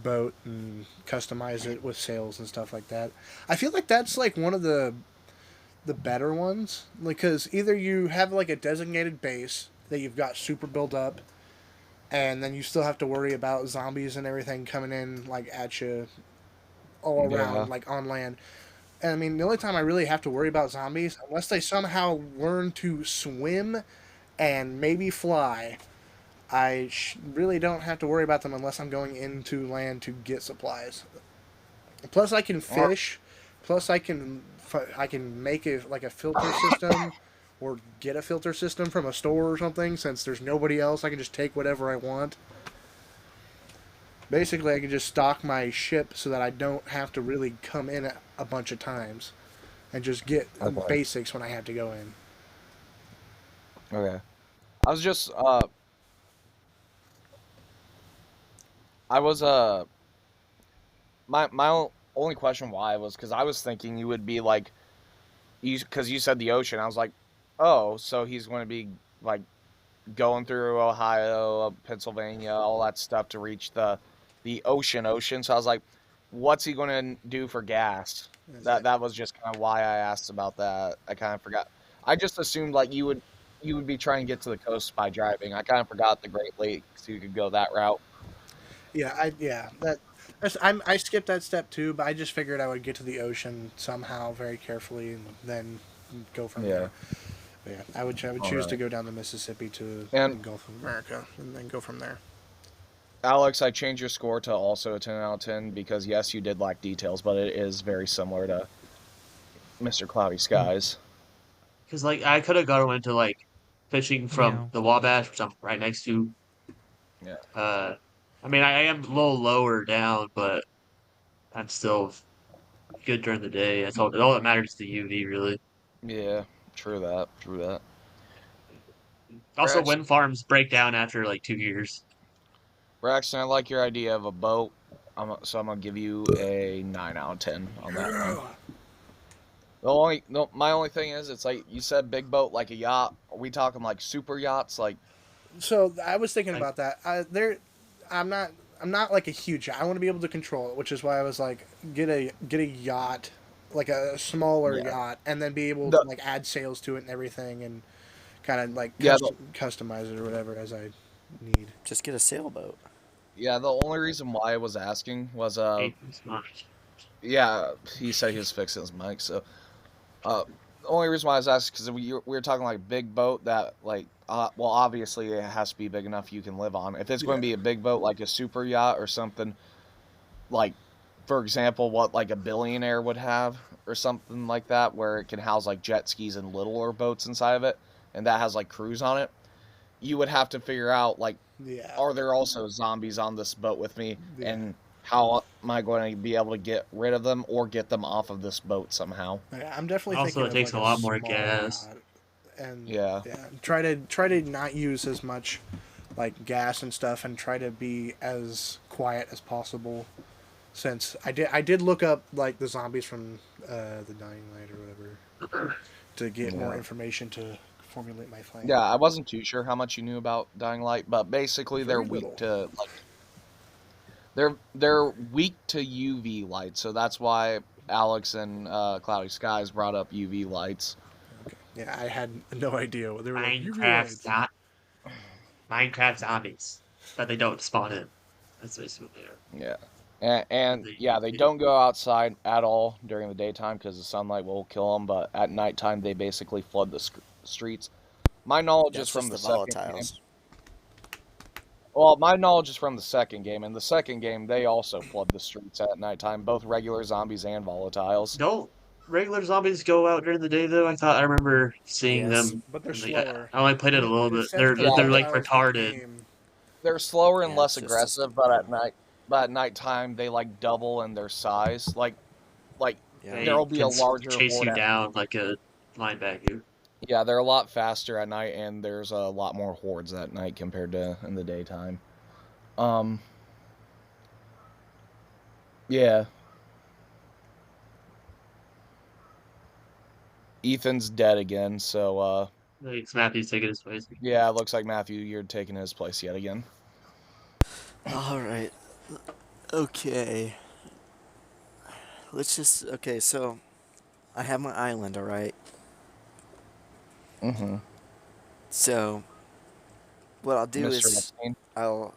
boat and customize it with sails and stuff like that. I feel like that's like one of the better ones, because either you have like a designated base that you've got super built up, and then you still have to worry about zombies and everything coming in like at you all around, Yeah. like on land. And I mean, the only time I really have to worry about zombies, unless they somehow learn to swim and maybe fly, I really don't have to worry about them unless I'm going into land to get supplies. Plus, I can fish. Plus, I can make a filter system, or get a filter system from a store or something. Since there's nobody else, I can just take whatever I want. Basically, I can just stock my ship so that I don't have to really come in a bunch of times, and just get Okay. basics when I have to go in. Okay. I was just I was my only question why was because I was thinking you would be like because you said the ocean. I was like, oh, so he's going to be like going through Ohio, Pennsylvania, all that stuff to reach the ocean. So I was like, what's he going to do for gas? That was just kind of why I asked about that. I kind of forgot. I just assumed like you would be trying to get to the coast by driving. I kind of forgot the Great Lakes. You could go that route. I skipped that step too, but I just figured I would get to the ocean somehow very carefully and then go from there. But yeah, I would choose to go down the Mississippi to the Gulf of America and then go from there. Alex, I changed your score to also a 10 out of 10 because yes, you did lack details, but it is very similar to Mr. Cloudy Skies. Because like I could have gone into like fishing from Yeah. the Wabash, which I'm right next to. Yeah. I mean I am a little lower down, but I'm still good during the day. That's all that matters is the UV really. Yeah, true that. Also, Braxton- wind farms break down after like 2 years. Braxton, I like your idea of a boat, so I'm going to give you a 9 out of 10 on that one. My only thing is, it's like you said, big boat like a yacht. Are we talking like super yachts? Like, So I was thinking Like- about that. I'm not. I'm not like a huge yacht. I want to be able to control it, which is why I was like, get a yacht, like a smaller Yeah. yacht, and then be able The- to like add sails to it and everything, and kind of like Yeah, customize it or whatever as I need. Just get a sailboat. yeah. The only reason why I was asking was, It's not. yeah, he said he was fixing his mic. So, the only reason why I was asking because we were talking like big boat that like, well, obviously it has to be big enough you can live on. If it's going to be a big boat like a super yacht or something, like, for example, what like a billionaire would have or something like that, where it can house like jet skis and littler boats inside of it, and that has like crews on it. You would have to figure out like, Yeah. are there also zombies on this boat with me, Yeah. and how am I going to be able to get rid of them or get them off of this boat somehow? Yeah, I'm definitely Also, thinking it of, takes like, a lot more small gas. yacht. And Yeah. try to not use as much like gas and stuff, and try to be as quiet as possible. Since I did look up like the zombies from the Dying Light or whatever to get more Yeah. information to formulate my plan. Yeah, I wasn't too sure how much you knew about Dying Light, but basically they're Very little. weak to like they're weak to UV light, so that's why Alex and Cloudy Skies brought up UV lights. Yeah, I had no idea what they were like. UV Minecraft lights. not Minecraft zombies, but they don't spawn in. That's basically what they are. Yeah. And yeah, they don't go outside at all during the daytime because the sunlight will kill them, but at nighttime they basically flood the streets. My knowledge That's is from just the the second game. volatiles. Well, my knowledge is from the second game. In the second game, they also flood the streets at nighttime, both regular zombies and volatiles. Don't regular zombies go out during the day though? I remember seeing Yes. them. But they're in the- slower. I only played it a little bit. said that the They're like volatiles retarded. became- They're slower and Yeah, less it's just aggressive, but at nighttime they like double in their size. Like Yeah. They there'll be a can larger chase horde you at- down like a linebacker. Yeah, they're a lot faster at night, and there's a lot more hordes at night compared to in the daytime. Yeah. Ethan's dead again, so Like Matthew's taking his place. yeah, it looks like Matthew, you're taking his place yet again. All right. Okay. Okay, so I have my island, all right? Mm-hmm. So what I'll do Mr. is Epstein. I'll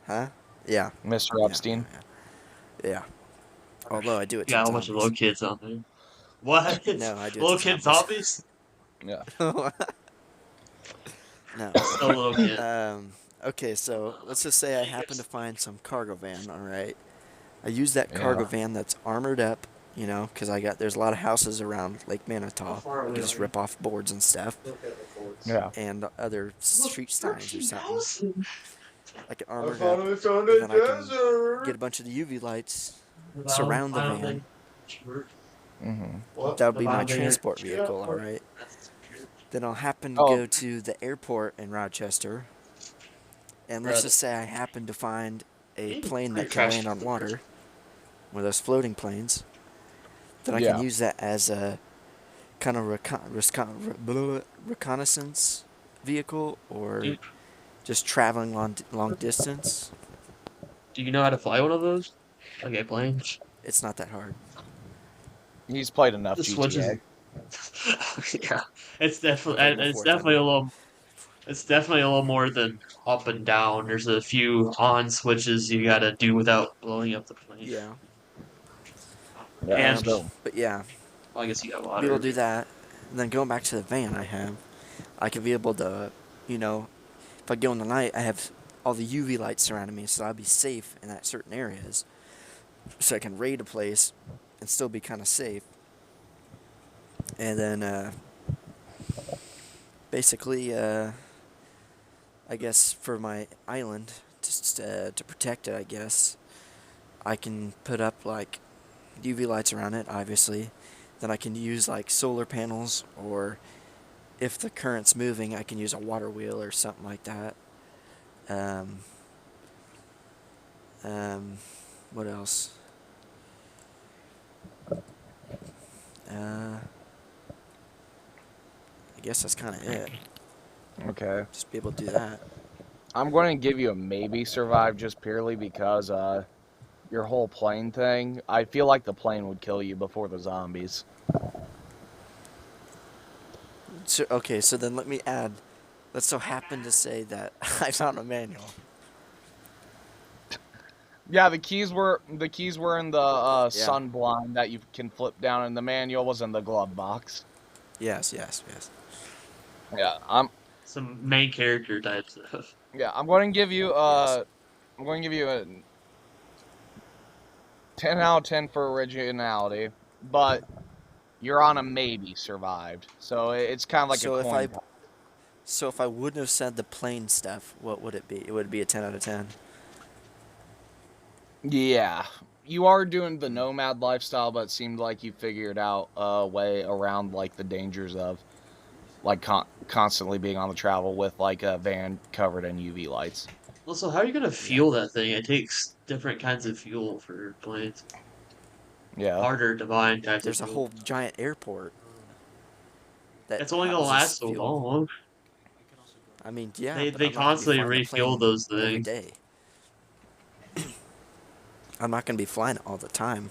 Huh? Yeah. Mr. Yeah, Epstein. Yeah. Although I do it to Got a whole bunch of little zombies. kids on there. What? No, I do it Little to kid zombies. zombies? Yeah. No. Still a little kid. Okay, so let's just say I happen to find some cargo van, all right? I use that cargo Yeah. van that's armored up, you know, because there's a lot of houses around Lake Manitou. How far I away can just are you? rip off boards and stuff, Yeah. and other street signs or something. I can armor it up, finally found and a then I can desert. get a bunch of the UV lights. Surround the I don't van. think- Mm-hmm. What? That would be The my van there. transport vehicle, all right? Then I'll happen to Oh. go to the airport in Rochester, and let's Right. just say I happen to find a Hey, plane pretty that can land trashy. on water, one of those floating planes. Then I Yeah. can use that as a kind of reconnaissance vehicle, or Dude. just traveling long distance. Do you know how to fly one of those? Like a plane? It's not that hard. He's played enough The switches. GTA. Yeah, it's definitely Okay, it's before definitely time. a little. It's definitely a little more than up and down. There's a few on switches you gotta do without blowing up the plane. Yeah. Yeah, And- still. But yeah, Well, I guess you got be water. able to do that. And then going back to the van I have, I can be able to, you know, if I go in the night, I have all the UV lights surrounding me, so I'll be safe in that certain areas. So I can raid a place and still be kind of safe. And then, basically, I guess for my island, just to protect it, I guess, I can put up like UV lights around it, obviously. Then I can use like solar panels, or if the current's moving, I can use a water wheel or something like that. What else? I guess that's kind of it. Okay. Just be able to do that. I'm going to give you a maybe survive just purely because your whole plane thing. I feel like the plane would kill you before the zombies. So, okay, so then let me add. Let's so happen to say that I found a manual. Yeah, the keys were in the Yeah. sun blind that you can flip down, and the manual was in the glove box. Yes. Yeah, Some main character type stuff. I'm going to give you Yes. I'm going to give you a 10 out of 10 for originality, but you're on a maybe survived. So it's kind of like So a if coin. So if I wouldn't have said the plane stuff, what would it be? It would be a 10 out of 10. Yeah. You are doing the nomad lifestyle, but it seemed like you figured out a way around like the dangers of like constantly being on the travel with like a van covered in UV lights. Also, how are you gonna fuel that thing? It takes different kinds of fuel for planes. Yeah. Harder to find types of There's a fuel. whole giant airport that It's only gonna houses last so fuel. long. I mean, yeah, They but they I'm not gonna be constantly flying the refuel plane those every things. day. I'm not gonna be flying it all the time.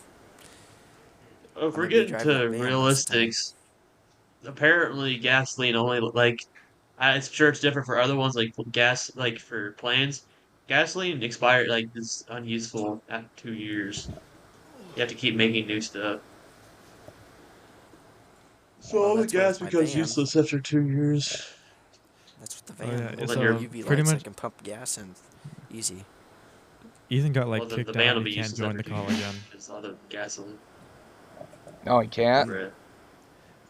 If I'm we're gonna be getting driving to a van most of the time. realistics, apparently gasoline only like I'm sure it's different for other ones like gas like for planes. Gasoline expired like is unuseful after 2 years. You have to keep making new stuff. So Well, all the that's what gas with my becomes van. useless after 2 years. That's with the Oh, van. yeah, Well, With it's then the you're UV pretty lights, I much. can pump gas in easy. Ethan got like well then the kicked van out. will He be can't useless join after the two call years. again. Just other gasoline. No, he can't. Right.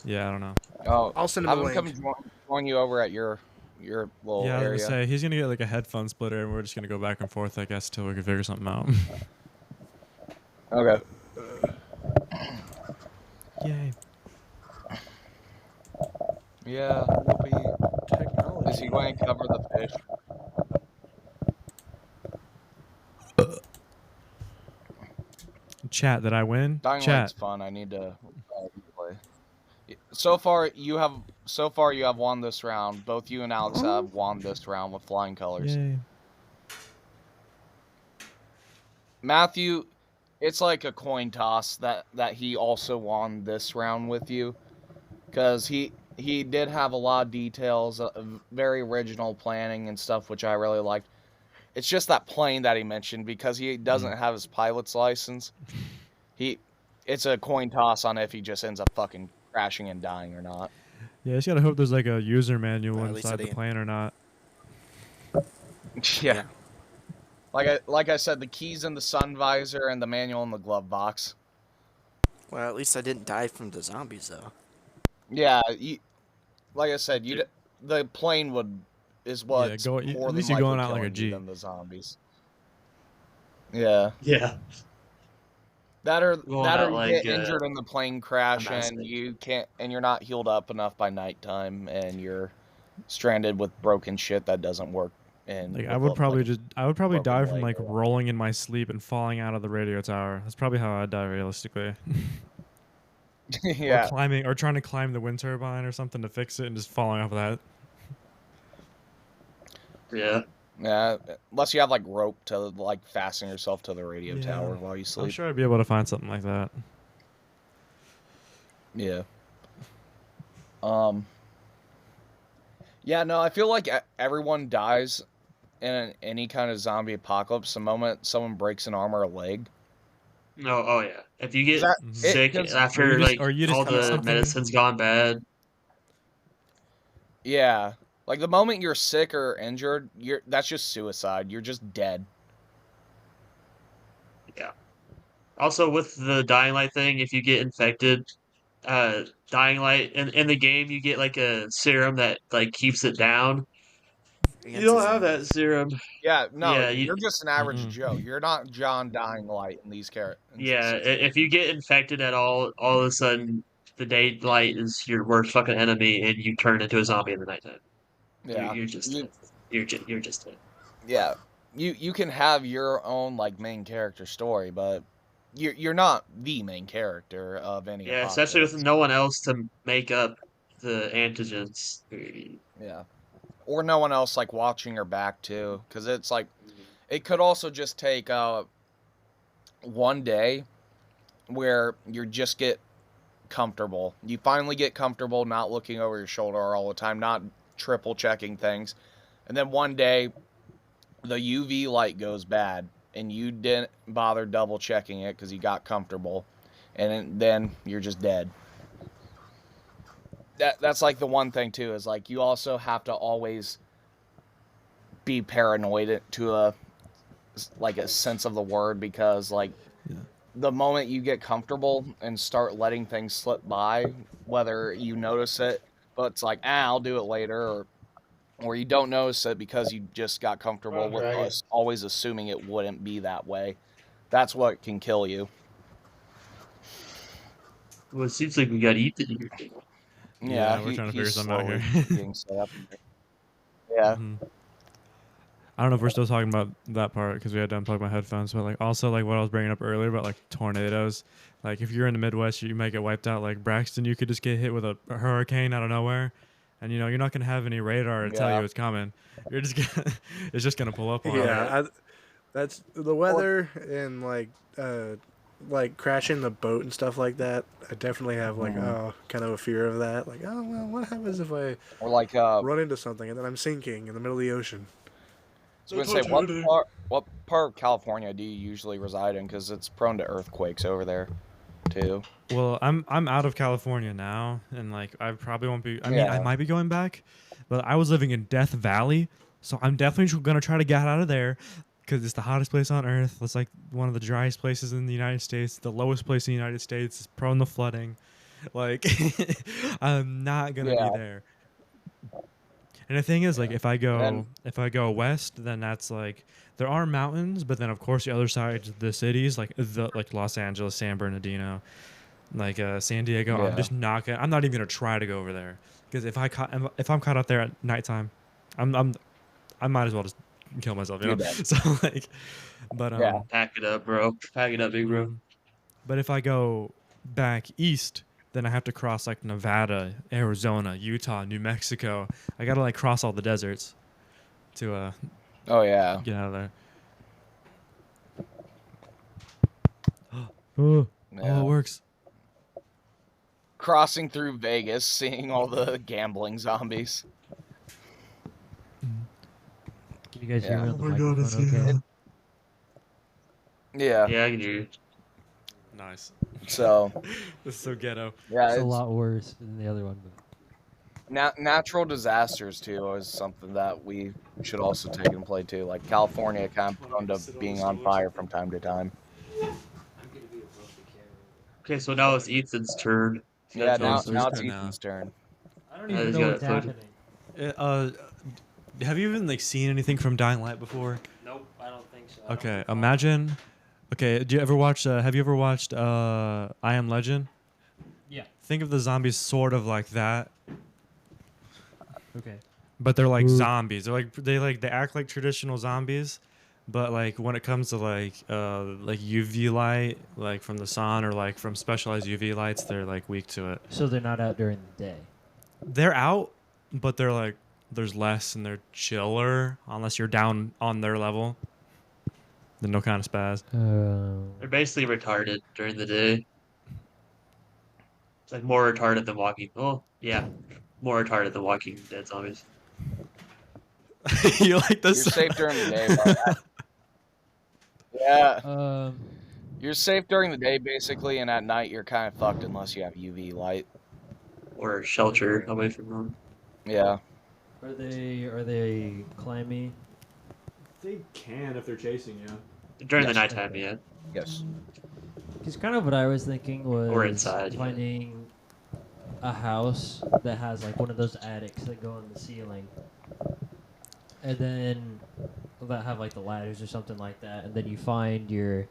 Yeah, I don't know. Oh, I'll send him have a him link. come join you over at your little Yeah, I was area. gonna say he's gonna get like a headphone splitter, and we're just gonna go back and forth, I guess, till we can figure something out. Okay. Yay! Yeah. Whoopee. Technology. Is he going to cover the fish? Chat, did I win? Dying Chat. Light's fun. I need to play. So far you have won this round. Both you and Alex have won this round with flying colors. Yay! Matthew, it's like a coin toss that he also won this round with you, because he did have a lot of details, very original planning and stuff, which I really liked. It's just that plane that he mentioned, because he doesn't have his pilot's license. It's a coin toss on if he just ends up fucking crashing and dying or not. Yeah, I just gotta hope there's like a user manual Well, at least I inside the didn't- plane or not. Yeah. Like I said, the keys in the sun visor and the manual in the glove box. Well, at least I didn't die from the zombies, though. Yeah, like I said, the plane is what's go- more at than least you're likely going out like a killing you G. than the zombies. Yeah. Yeah. That or Going you out like, get injured in the plane crash a and mouse. you can't, and you're not healed up enough by nighttime, and you're stranded with broken shit that doesn't work. And Like with I would probably broken die from leg like or what. rolling in my sleep and falling out of the radio tower. That's probably how I'd die realistically. Yeah. Or trying to climb the wind turbine or something to fix it and just falling off of that. Yeah. Yeah, unless you have like rope to like fasten yourself to the radio Yeah. tower while you sleep. I'm sure I'd be able to find something like that. Yeah. Yeah, no, I feel like everyone dies in any kind of zombie apocalypse the moment someone breaks an arm or a leg. No, oh yeah. If you get That- sick 'cause- after or you just all have the something- medicine's gone bad, Yeah, like the moment you're sick or injured, that's just suicide. You're just dead. also with the dying light thing, if you get infected, dying light in the game you get like a serum that like keeps it down. You Against don't the have that zombies. serum. Yeah, no, Yeah, you're just an average Mm-mm. Joe. You're not John Dying Light in these Yeah, instances. if you get infected at all of a sudden the daylight is your worst fucking enemy and you turn into a zombie in the nighttime. Yeah, You're just dead. You're just dead. yeah. You can have your own like main character story, but you're not the main character of any Yeah, especially with apocalypse. no one else to make up the antigens. Yeah. Or no one else like watching your back too, because it's like it could also just take one day where you just get comfortable. You finally get comfortable not looking over your shoulder all the time, not triple checking things. And then one day the UV light goes bad and you didn't bother double checking it because you got comfortable, and then you're just dead. That's like the one thing too, is like you also have to always be paranoid to a sense of the word, because like the moment you get comfortable and start letting things slip by, whether you notice it, but it's like, I'll do it later, or you don't notice it because you just got comfortable with us always assuming it wouldn't be that way. That's what can kill you. Well, it seems like we got Ethan here. Yeah, we're trying to figure he's something out slowly here. getting set up. Yeah. Mhm. I don't know if we're still talking about that part because we had to unplug my headphones, but like also like what I was bringing up earlier about like tornadoes. Like if you're in the Midwest, you might get wiped out. Like Braxton, you could just get hit with a hurricane out of nowhere, and you're not gonna have any radar to tell Yeah. you it's coming. You're just gonna it's just gonna pull up on you. Yeah, that's the weather and like crashing the boat and stuff like that. I definitely have like kind of a fear of that. Like, oh well, what happens if I Or like run into something and then I'm sinking in the middle of the ocean? I was gonna say, what part of California do you usually reside in? Because it's prone to earthquakes over there, too. Well, I'm out of California now, and like I probably won't be. I mean, I might be going back, but I was living in Death Valley, so I'm definitely gonna try to get out of there because it's the hottest place on earth. It's like one of the driest places in the United States, the lowest place in the United States. It's prone to flooding. Like, I'm not gonna be there. And the thing is, like, if I go west, then that's like there are mountains, but then of course the other side, the cities, like Los Angeles, San Bernardino, like San Diego. Yeah. I'm just not gonna. I'm not even gonna try to go over there because if I'm caught up there at nighttime, I might as well just kill myself. You know. So like, but Pack it up, bro. Pack it up, big bro. But if I go back east, then I have to cross like Nevada, Arizona, Utah, New Mexico. I gotta like cross all the deserts to Oh yeah. get out of there. Oh, it works. Crossing through Vegas, seeing all the gambling zombies. Can you guys hear me on the Oh my God, microphone okay? Yeah. Yeah, I can hear you. Nice. So. This is so ghetto. Yeah, It's a lot worse than the other one. But natural disasters too is something that we should also take into play too. Like California, kind of prone to being on fire from time to time. Okay, so now it's Ethan's turn. Yeah, now That's it's turn now. Ethan's turn. I don't Yeah, even he's know got what's it footed. happening. Have you even like seen anything from Dying Light before? Nope, I don't think so. Okay, imagine. Okay, do you ever watch? Have you ever watched I Am Legend? Yeah. Think of the zombies sort of like that, Okay. but they're like zombies. They act like traditional zombies, but like when it comes to like UV light, like from the sun or like from specialized UV lights, they're like weak to it. So they're not out during the day. They're out, but they're like there's less and they're chiller unless you're down on their level. Then no kind of spaz. They're basically retarded during the day. It's like more retarded than Walking. Oh, yeah, more retarded than Walking Dead zombies. You like this? You're safe during the day, but yeah. You're safe during the day, basically, and at night you're kind of fucked unless you have UV light. Or shelter away from them. Yeah. Are they clammy? They can if they're chasing you. During the Yes. nighttime, yeah. Yes. Because kind of what I was thinking was Or inside, yeah. finding a house that has like one of those attics that go in the ceiling, and then that have like the ladders or something like that, and then you find your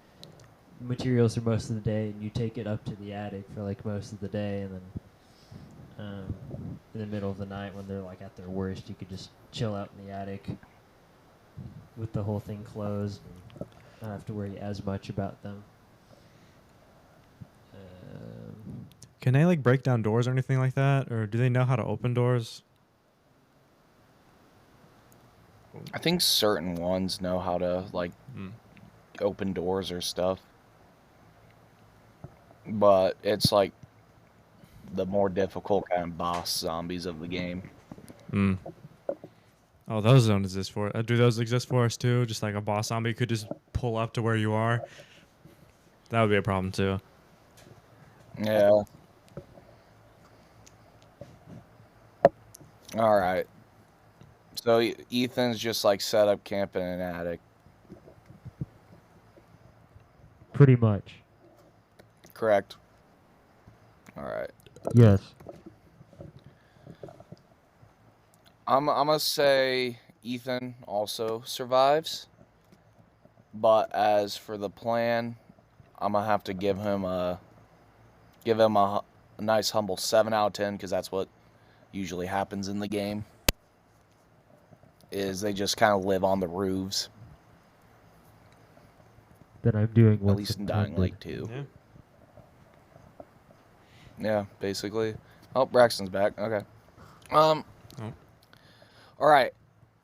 materials for most of the day, and you take it up to the attic for like most of the day, and then in the middle of the night when they're like at their worst, you could just chill out in the attic with the whole thing closed and not have to worry as much about them. Can they like break down doors or anything like that, or do they know how to open doors? I think certain ones know how to like Hmm. open doors or stuff, but it's like the more difficult kind of boss zombies of the game. Mm. Oh, those don't exist for do those exist for us too? Just like a boss zombie could just pull up to where you are. That would be a problem too. Yeah. All right. So Ethan's just like set up camp in an attic. Pretty much. Correct. All right. Yes. I'm gonna say Ethan also survives, but as for the plan, I'm gonna have to give him a nice humble 7 out of 10 because that's what usually happens in the game. Is they just kind of live on the roofs, Then I'm doing at what's least in Dying Light 2. Yeah. Yeah, basically. Oh, Braxton's back. Okay. Oh. All right.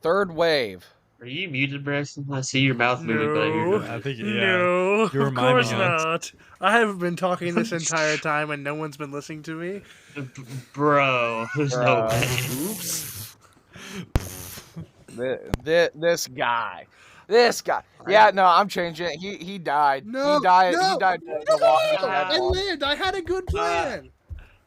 Third wave. Are you muted, Braxton? I see your mouth moving, but I hear No. no. I think No, You were of course miming us. not. I haven't been talking this entire time and no one's been listening to me. Bro, there's no Bruh. way. Oops. This guy. This guy. Yeah, no, I'm changing it. He died. No, He died. no, He died. No, The Walking Dead I one. lived. I had a good plan.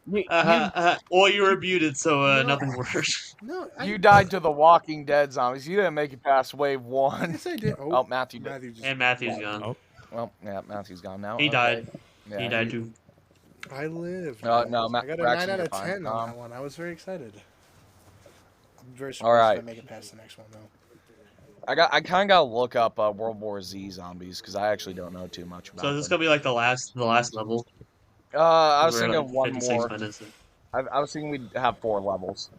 Well, you were muted, so No. nothing worse. No, You died to the Walking Dead zombies. You didn't make it past wave 1. Yes, I did. Oh, Matthew did. Matthew just. And Matthew's gone. Oh. Well, yeah, Matthew's gone now. He Okay. died. Yeah, He died too. I lived. No, I got a Braxton, 9 out you're of fine. 10 on that one. I was very excited. I'm very All surprised right. if I make it past the next one, though. I kind of gotta look up World War Z zombies because I actually don't know too much about So this is them. gonna be like the last level. I was We're thinking at, of one 56 more. minutes. I was thinking we'd have 4 levels.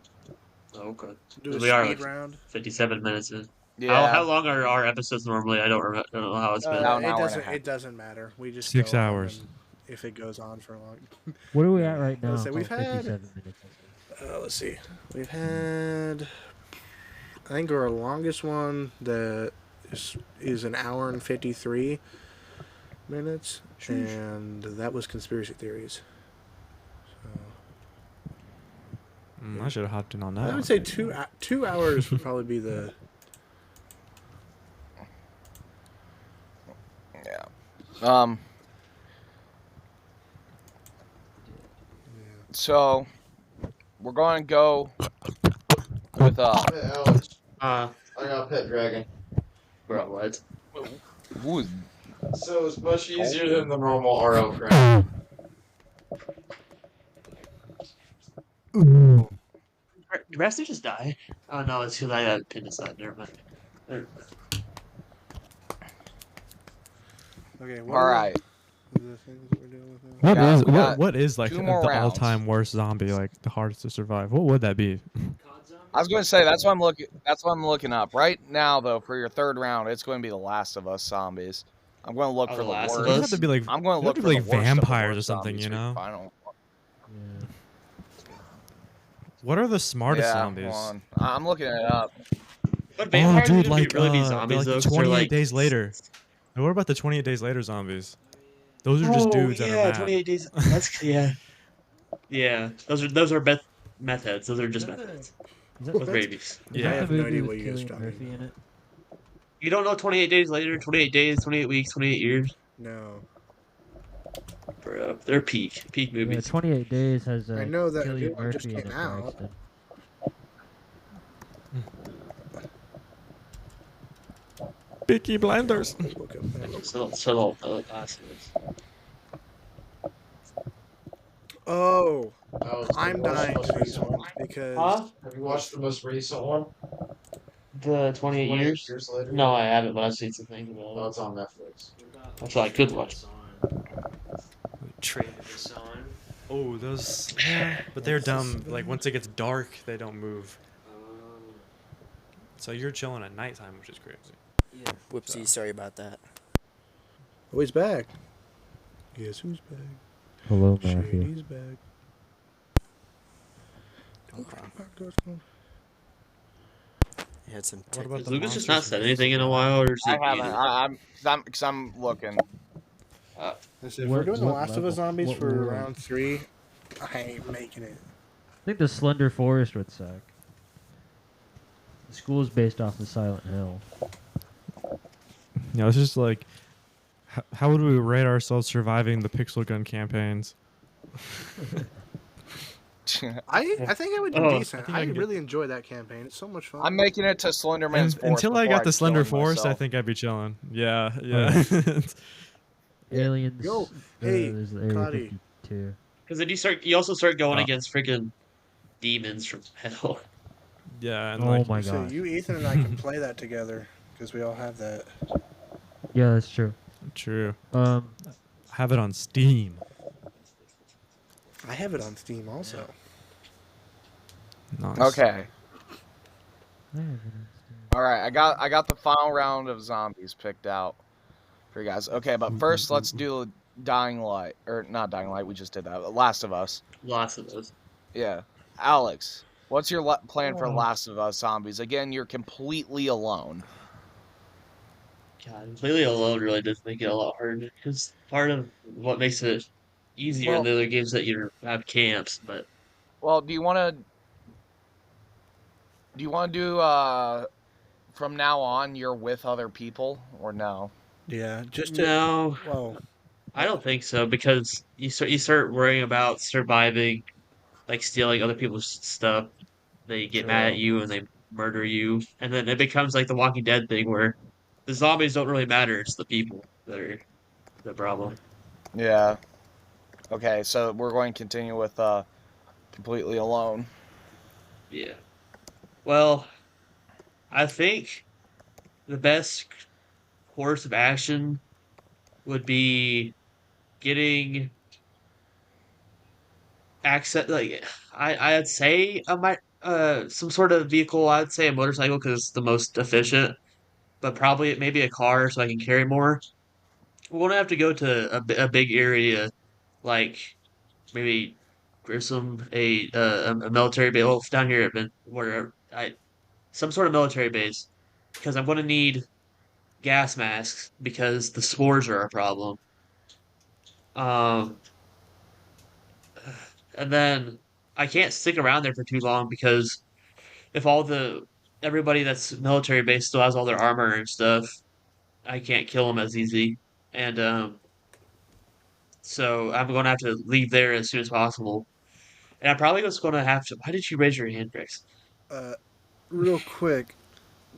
Oh, okay. Do a We are speed like round. 57 minutes in. Yeah. How long are our episodes normally? I don't know how it's been. About an It hour and a doesn't. half. It doesn't matter. We just 6 go on hours. and if it goes on for long. What are we at right now? Let's say we've Oh, had- 57 minutes. Let's see. We've had. I think our longest one that is an hour and 53 minutes, and that was conspiracy theories. So I should have hopped in on that. I would say 2 hours would probably be the. Yeah. So we're going to go with Hey, Alex, Uh, I got a pet dragon. bro, what? who is So it's much easier than the normal RL crap. Did Braxton just die? Oh no, it's because I got pinned aside. Never mind. Okay. all right. The things that we're doing with it? Yeah, we got what is like 2 the more rounds. all-time worst zombie, like the hardest to survive? What would that be? I was going to say that's what I'm looking. That's what I'm looking up right now, though. For your third round, it's going to be the Last of Us zombies. I'm going to look Oh, for The the Last of worst. It'd Us? have to be like I'm going to it'd look have for to the be like worst of the vampires or worst something, zombies you for your know? final. Yeah. What are the smartest Yeah, zombies? hold on. I'm looking it up. But Oh, vampires dude, need to like be really be they're zombies like though, 'cause 28 they're like days later. And what about the 28 days later zombies? Those are just dudes that are yeah, mad. 28 days. That's yeah, yeah. Those are meth heads. Those are just meth heads Is that, with That's- rabies. I Yeah. have the no movie idea with what you guys are Cillian talking Murphy about. in it? You don't know 28 days later, 28 days, 28 weeks, 28 years. No. Bro, they're peak Yeah, movies. 28 Days has I know that Cillian it just Murphy in came it. out. Braxton. Peaky Blinders. Look up that. So the last ones. Oh, Alex, have I'm you watched dying the most to these recent ones one? because Have you watched the most recent one? The 28 years? Years later? No, I haven't, but I've seen some things about Oh, it. it's on Netflix. That's what I could watch. Trade this on. Oh, those. Yeah, but they're dumb. Like once it gets dark, they don't move. So you're chilling at nighttime, which is crazy. Yeah. Whoopsie, sorry about that. oh, he's back. Guess who's back? Hello, Matthew. Shady's back. You had some What technical about Has the Lucas just monsters not from said Pixel anything in a Gun? while, or is I it haven't. muted? Because I'm looking. If we're doing the Last of Us zombies What for world? round 3, I ain't making it. I think the Slender Forest would suck. The school is based off of Silent Hill. Yeah, it's just like, how would we rate ourselves surviving the Pixel Gun campaigns? I think I would do Oh, decent. I think I I can get- really enjoy that campaign. It's so much fun. I'm making it to Slenderman's Forest Until I before got the I'm Slender killing Forest, I myself. think I'd be chilling. Yeah, Oh, yeah. Aliens. Yo, hey, there's the Area Cody. 52. Because then you also start going Oh. against freaking demons from hell. Yeah, and Oh like, my So gosh. you, Ethan, and I can play that together because we all have that. Yeah, that's true. true. Um, Have it on Steam. I have it on Steam also. Nice. Okay. I have it. All right. I got the final round of zombies picked out for you guys. Okay, but first let's do Dying Light, or not Dying Light. We just did that. Last of Us. Lots of those. Yeah. Alex, what's your plan for Last of Us zombies? Again, you're completely alone. God, completely alone really does make it a lot harder. Because part of what makes it easier in the other games that you have camps, but Well, do you want to do from now on you're with other people or no? Yeah, just to. no, Well, I don't think so because you start worrying about surviving, like stealing other people's stuff. They get mad at True. you and they murder you, and then it becomes like the Walking Dead thing where the zombies don't really matter; it's the people that are the problem. Yeah. Okay, so we're going to continue with completely alone. Yeah. Well, I think the best course of action would be getting access. Like I'd say some sort of vehicle. I'd say a motorcycle because it's the most efficient, but probably maybe a car so I can carry more. We won't have to go to a big area like maybe Grissom, a military base. Well, down here, where I some sort of military base because I'm going to need gas masks because the spores are a problem. Um, and then I can't stick around there for too long because if everybody that's military based still has all their armor and stuff, I can't kill them as easy. And so I'm going to have to leave there as soon as possible. And I'm probably just going to have to. Why did you raise your hand, Rex? real quick,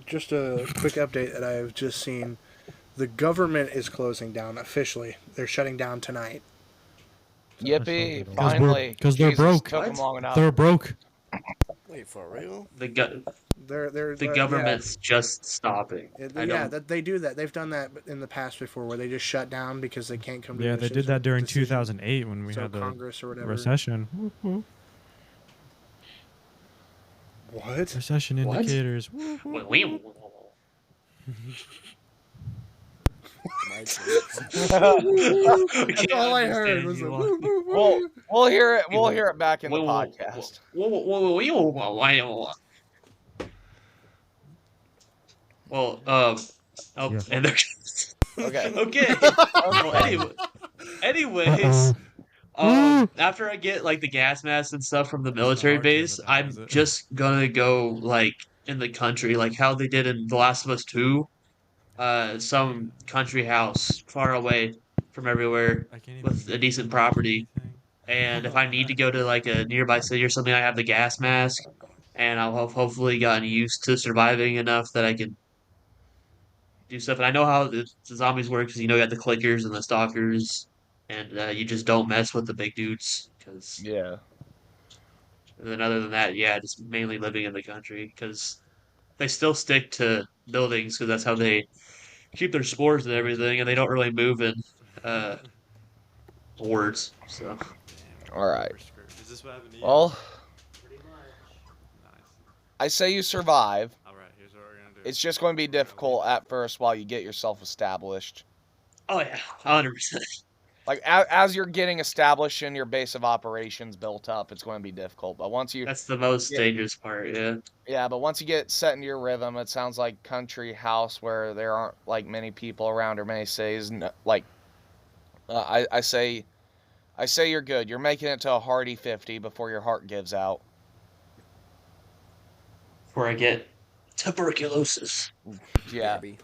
just a quick update that I've just seen. The government is closing down officially. They're shutting down tonight. Yippee! Because Finally, because they're Jesus, broke. Took them What? long enough. They're broke. Wait, for real? The government's just stopping. I Yeah, don't. that they do that. They've done that in the past before, where they just shut down because they can't come to. Yeah, a they did decision- that during decision. 2008 when we So had the Congress or whatever. recession. Whoop, whoop. What? Recession What? indicators. Whoop, whoop. That's all I heard was We'll hear it. We'll hear it back in the podcast. Well, Yeah. and they're Okay. okay. Well, anyways, after I get like the gas masks and stuff from the military hard to base, edit out, I'm is it? just gonna go like in the country, like how they did in The Last of Us 2, some country house far away from everywhere I can't even with a mute decent them or property. anything. And if I need to go to like a nearby city or something, I have the gas mask, and I'll have hopefully gotten used to surviving enough that I can do stuff. And I know how the zombies work because you got the clickers and the stalkers, and you just don't mess with the big dudes. Because Yeah. and then other than that, yeah, just mainly living in the country because they still stick to buildings because that's how they keep their spores and everything, and they don't really move in uh, hordes. So All right. Is this what happened to you? Well, Nice. I say you survive. All right, here's what we're gonna do. It's just going to be difficult at first while you get yourself established. oh yeah, 100%. Like as you're getting established and your base of operations built up, it's going to be difficult. But once you That's the most Yeah. dangerous part. Yeah. Yeah, but once you get set into your rhythm, it sounds like country house where there aren't like many people around or many cities. Like I say you're good. You're making it to a hearty 50 before your heart gives out. Before I get tuberculosis. Yeah. Gabby.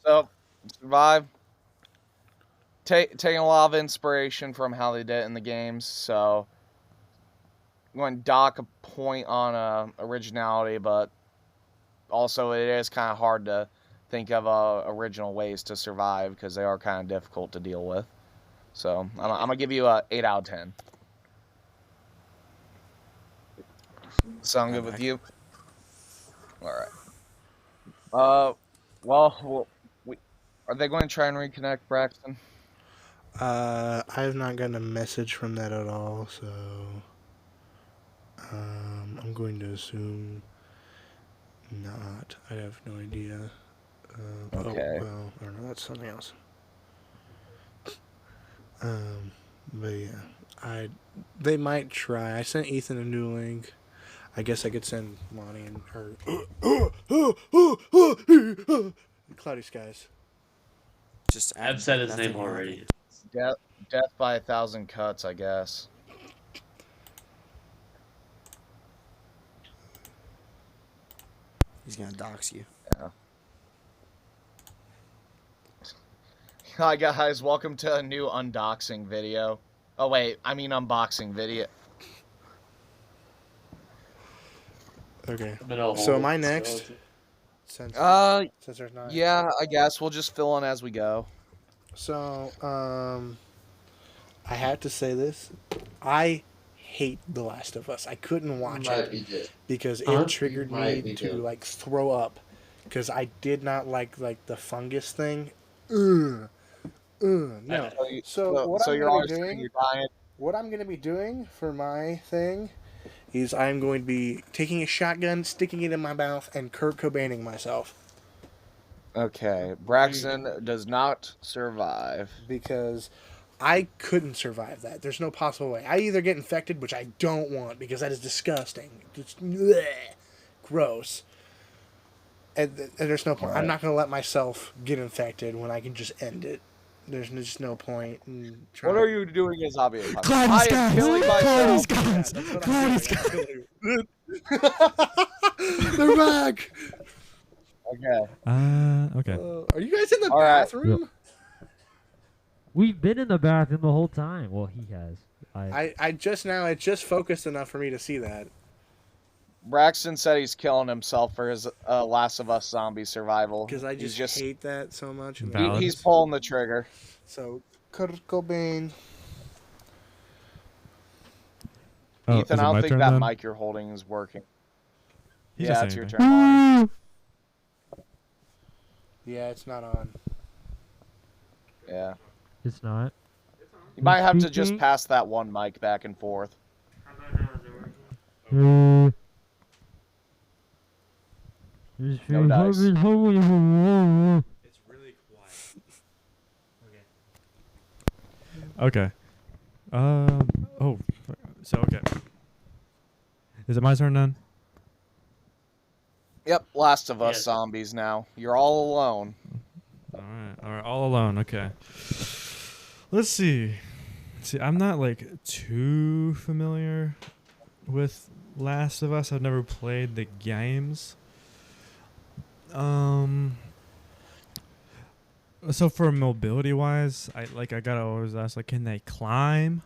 So survive. Taking a lot of inspiration from how they did it in the games. So I'm going to dock a point on originality, but also it is kind of hard to think of original ways to survive because they are kind of difficult to deal with. So I'm gonna give you a 8 out of 10. Sound good with you? All right. Well, are they going to try and reconnect, Braxton? I have not gotten a message from that at all, so I'm going to assume not. I have no idea. Okay. Oh, well, I don't know. That's something else. But yeah, they might try. I sent Ethan a new link. I guess I could send Lonnie and her. Cloudy skies. Just I've said his nothing name already. happened. Death by 1,000 cuts, I guess. He's gonna dox you. Hi guys, welcome to a new unboxing video. Oh wait, I mean unboxing video. Okay. I'm in a So hole. am I next? Since there's not. Yeah, I guess we'll just fill in as we go. So, I have to say this. I hate The Last of Us. I couldn't watch Might be it good. because Huh? it triggered Might me be to good. like throw up because I did not like the fungus thing. No. So what I'm you're gonna always be saying doing? you're dying. What I'm going to be doing for my thing is I'm going to be taking a shotgun, sticking it in my mouth, and Kurt Cobaining myself Okay, Braxton does not survive. because I couldn't survive that. There's no possible way. I either get infected, which I don't want because that is disgusting. It's bleh, gross. And there's no point. I'm not going to let myself get infected when I can just end it. There's just no point in trying. What are you doing as Zombie Apocalypse? Cloudy I am skies! killing myself. Cloudy skies! Yeah, that's what Cloudy I'm skies! doing. They're back. Okay. Okay. Are you guys in the All right. bathroom? We've been in the bathroom the whole time. Well, he has. I just now, it just focused enough for me to see that. Braxton said he's killing himself for his Last of Us zombie survival. Because I He's just hate that so much. And Valid. he's pulling the trigger. So, Kurt Cobain. Oh, is Ethan, it I don't my think turn that then? mic you're holding is working. He Yeah, just it's said your anything. turn, Lonnie. Yeah, it's not on. Yeah. It's not. You might have to just Speaking. pass that one mic back and forth. No No dice. It's really quiet. Okay. Oh. So okay. Is it my turn then? Yep, Last of Us Yes. zombies now. You're all alone. All right, all alone. Okay. Let's see. I'm not like too familiar with Last of Us. I've never played the games. So for mobility wise, I gotta always ask, like, can they climb?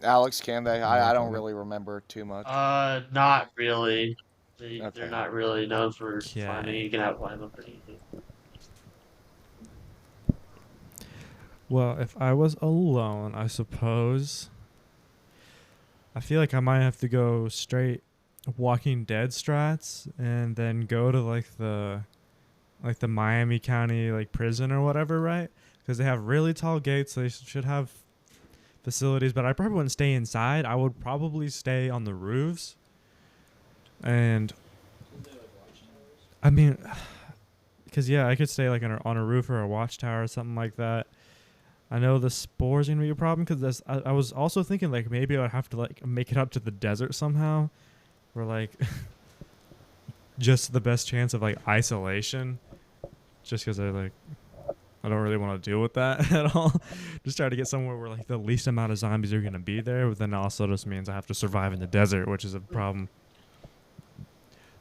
Alex, can they? I don't Okay. really remember too much. Not really. Okay. They're not really known for Okay. climbing. You can outclimb them pretty easy. Well, if I was alone, I suppose I feel like I might have to go straight Walking Dead strats and then go to the Miami County like prison or whatever, right? Because they have really tall gates. So they should have facilities, but I probably wouldn't stay inside. I would probably stay on the roofs. And I mean, Cause yeah, I could stay like on a roof or a watchtower or something like that. I know the spores gonna be a problem because I was also thinking like maybe I would have to like make it up to the desert somehow, where like just the best chance of like isolation, just because I don't really want to deal with that at all. Just try to get somewhere where like the least amount of zombies are gonna be there, but then also just means I have to survive in the desert, which is a problem.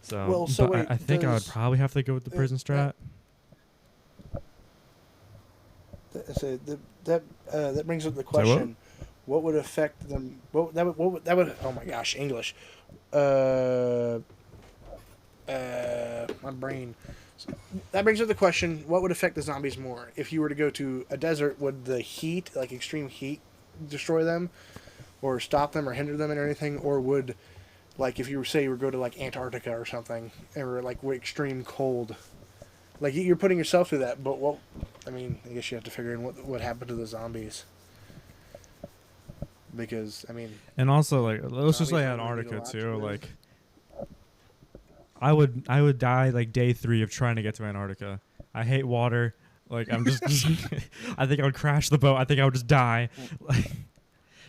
So, Well, so but wait, I think I would probably have to go with the prison strat. So that brings up the what? question: what would affect them? What would that would? Oh my gosh, English. My brain. That brings up the question: what would affect the zombies more? If you were to go to a desert, would the heat, like extreme heat, destroy them, or stop them, or hinder them in anything? Or would, like, if you were you were go to like Antarctica or something, or like extreme cold, like you're putting yourself through that. But what? I mean, I guess you have to figure in what happened to the zombies. Because I mean, And also like let's just zombies like don't really need a Antarctica lot to too. live. Like I would die like day 3 of trying to get to Antarctica. I hate water. Like I'm just I think I would crash the boat. I think I would just die. Like,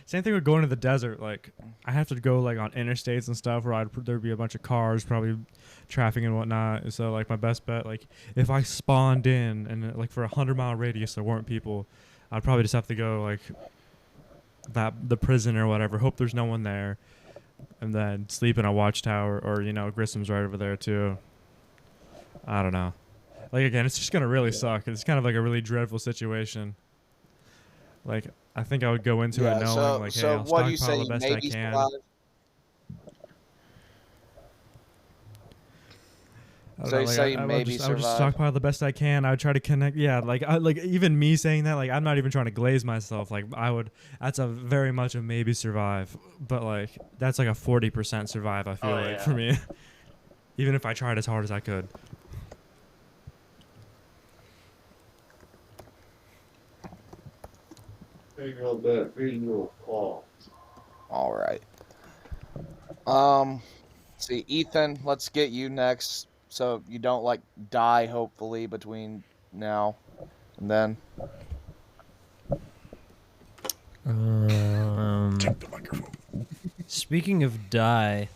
same thing with going to the desert. Like I have to go like on interstates and stuff where there'd be a bunch of cars, probably traffic and whatnot. So like my best bet, like if I spawned in and like for 100-mile radius there weren't people, I'd probably just have to go like the prison or whatever. Hope there's no one there, and then sleep in a watchtower or Grissom's right over there too. I don't know. Like again, it's just gonna really suck. It's kind of like a really dreadful situation. Like I think I would go into it knowing like, hey, I'll what do you stockpile say? the best I Maybe can. survive? I don't So know, you like, say I would maybe just survive? stockpile the best I can. I would try to connect. Yeah, like even me saying that, like I'm not even trying to glaze myself. Like that's a very much a maybe survive, but like that's like a 40% survive. I feel like for me, even if I tried as hard as I could. All right. See, Ethan, let's get you next, so you don't like die. Hopefully between now and then. Check the microphone. Speaking of die,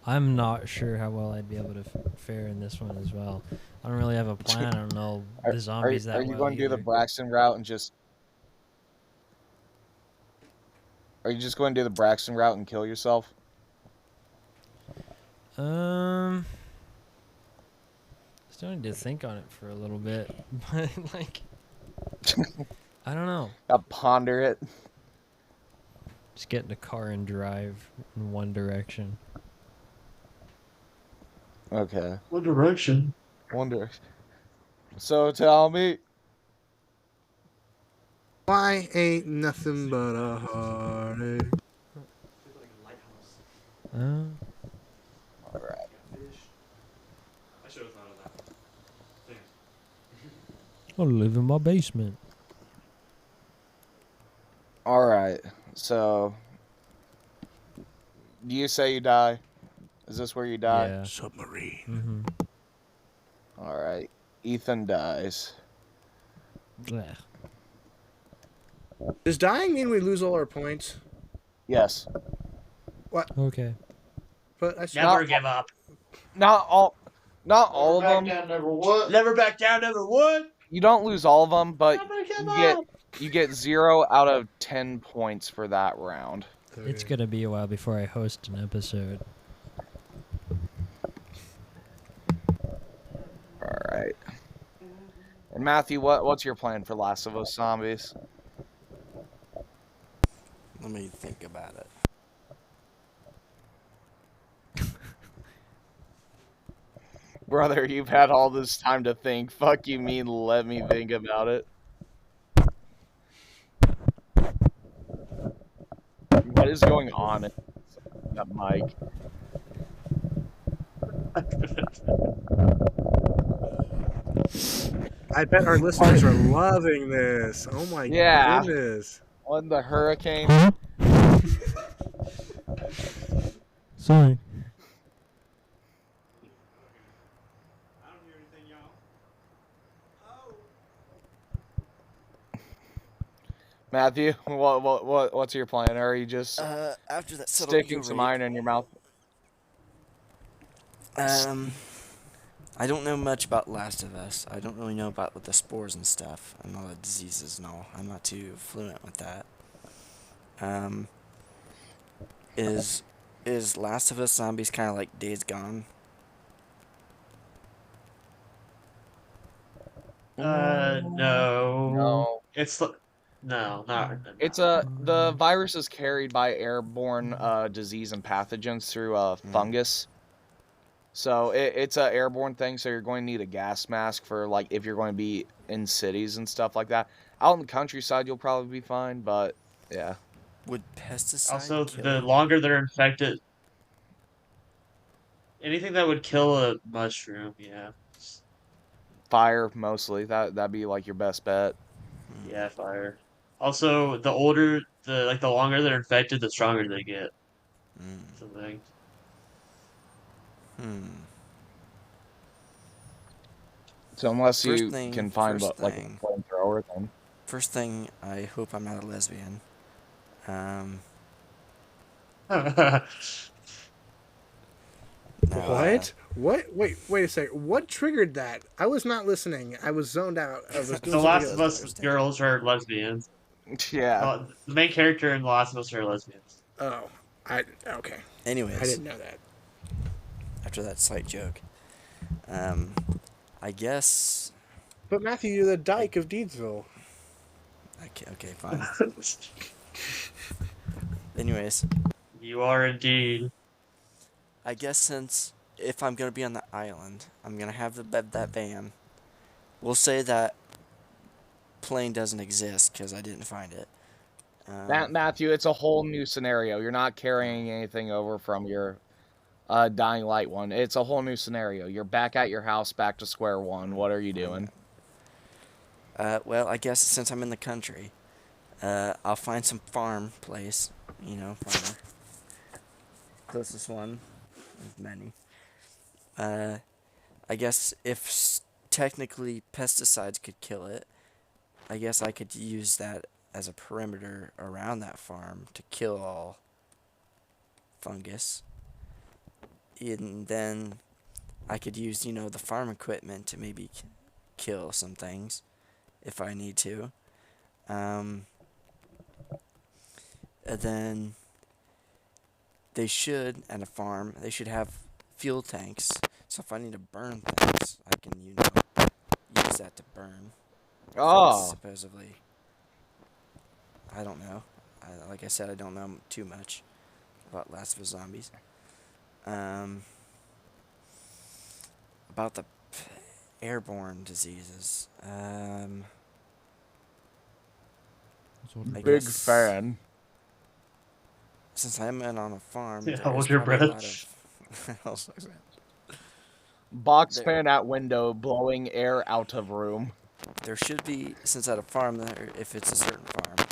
I'm not sure how well I'd be able to fare in this one as well. I don't really have a plan. I don't know the zombies that Are well you going to do the either. Braxton route and just? Are you just going to do the Braxton route and kill yourself? Still need to think on it for a little bit, but like, I don't know. I'll ponder it. Just get in a car and drive in one direction. Okay. What direction? Wonder. So tell me. Why ain't nothing but a heartache? All right. I should have thought of that. Thanks. I live in my basement. All right. So, do you say you die? Is this where you die? Yeah. Submarine. Mm-hmm. All right. Ethan dies. Blech. Does dying mean we lose all our points? Yes. Okay. But I Never give up. Not all of them. Never what? Never back down. Never would. You don't lose all of them, but Never give you up. get 0 out of 10 points for that round. It's gonna be a while before I host an episode. All right. And Matthew, what's your plan for Last of Us Zombies? Let me think about it. Brother, you've had all this time to think. Fuck you mean let me think about it. What is going on in that mic? I bet our listeners are loving this. Oh my Yeah. goodness. On the hurricane. Sorry. Matthew, what's your plan? Or are you just After that sticking some iron in your mouth? I don't know much about Last of Us. I don't really know about the spores and stuff and all the diseases and all. I'm not too fluent with that. Is Last of Us Zombies kind of like Days Gone? No. No. It's no, not. It's the virus is carried by airborne disease and pathogens through fungus. So it's a airborne thing. So you're going to need a gas mask for like if you're going to be in cities and stuff like that. Out in the countryside, you'll probably be fine. But yeah, Would pesticide Also, kill the it? longer they're infected, anything that would kill a mushroom, yeah. fire mostly. That'd be like your best bet. Yeah, fire. Also, the older the longer they're infected, the stronger they get. Mm. Something. Hmm. So unless First you thing- can find first like a thing. flamethrower, then First thing, I hope I'm not a lesbian. No, What? What? Wait a second. What triggered that? I was not listening. I was zoned out. I was doing The something Last else. of Us girls are lesbians. yeah. The main character in The Last of Us are lesbians. Oh, okay. Anyways, I didn't know that. after that slight joke, I guess. But Matthew, you're the dyke of Deedsville. Okay, fine. Anyways, You are indeed. I guess since if I'm gonna be on the island, I'm gonna have that van. We'll say that plane doesn't exist because I didn't find it. Matthew, it's a whole new scenario. You're not carrying anything over from your Dying Light one. It's a whole new scenario. You're back at your house, back to square one. What are you doing? Well, I guess since I'm in the country, I'll find some farm place. Farmer. Closest one of many. I guess if technically pesticides could kill it, I guess I could use that as a perimeter around that farm to kill all fungus. And then I could use, the farm equipment to maybe kill some things if I need to. And then at a farm, they should have fuel tanks. So if I need to burn things, I can, use that to burn. Oh, Supposedly. I don't know. Like I said, I don't know too much about Last of Us Zombies. About the airborne diseases. I big guess fan. Since I'm in on a farm, Yeah, there's hold your probably a breath. lot of... Box There- fan at window, blowing air out of room. There should be, since at a farm, if it's a certain farm,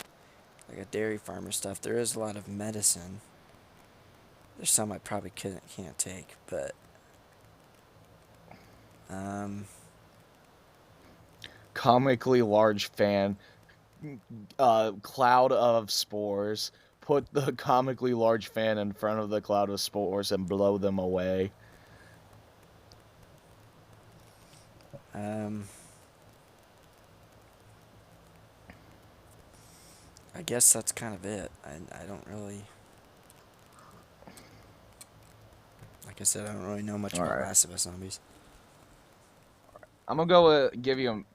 like a dairy farm or stuff, there is a lot of medicine. There's some I probably can't take, but Comically large fan. Cloud of spores. Put the comically large fan in front of the cloud of spores and blow them away. I guess that's kind of it. I don't really... Like I said, I don't really know much about Alright. Last of Us Zombies. I'm gonna go give you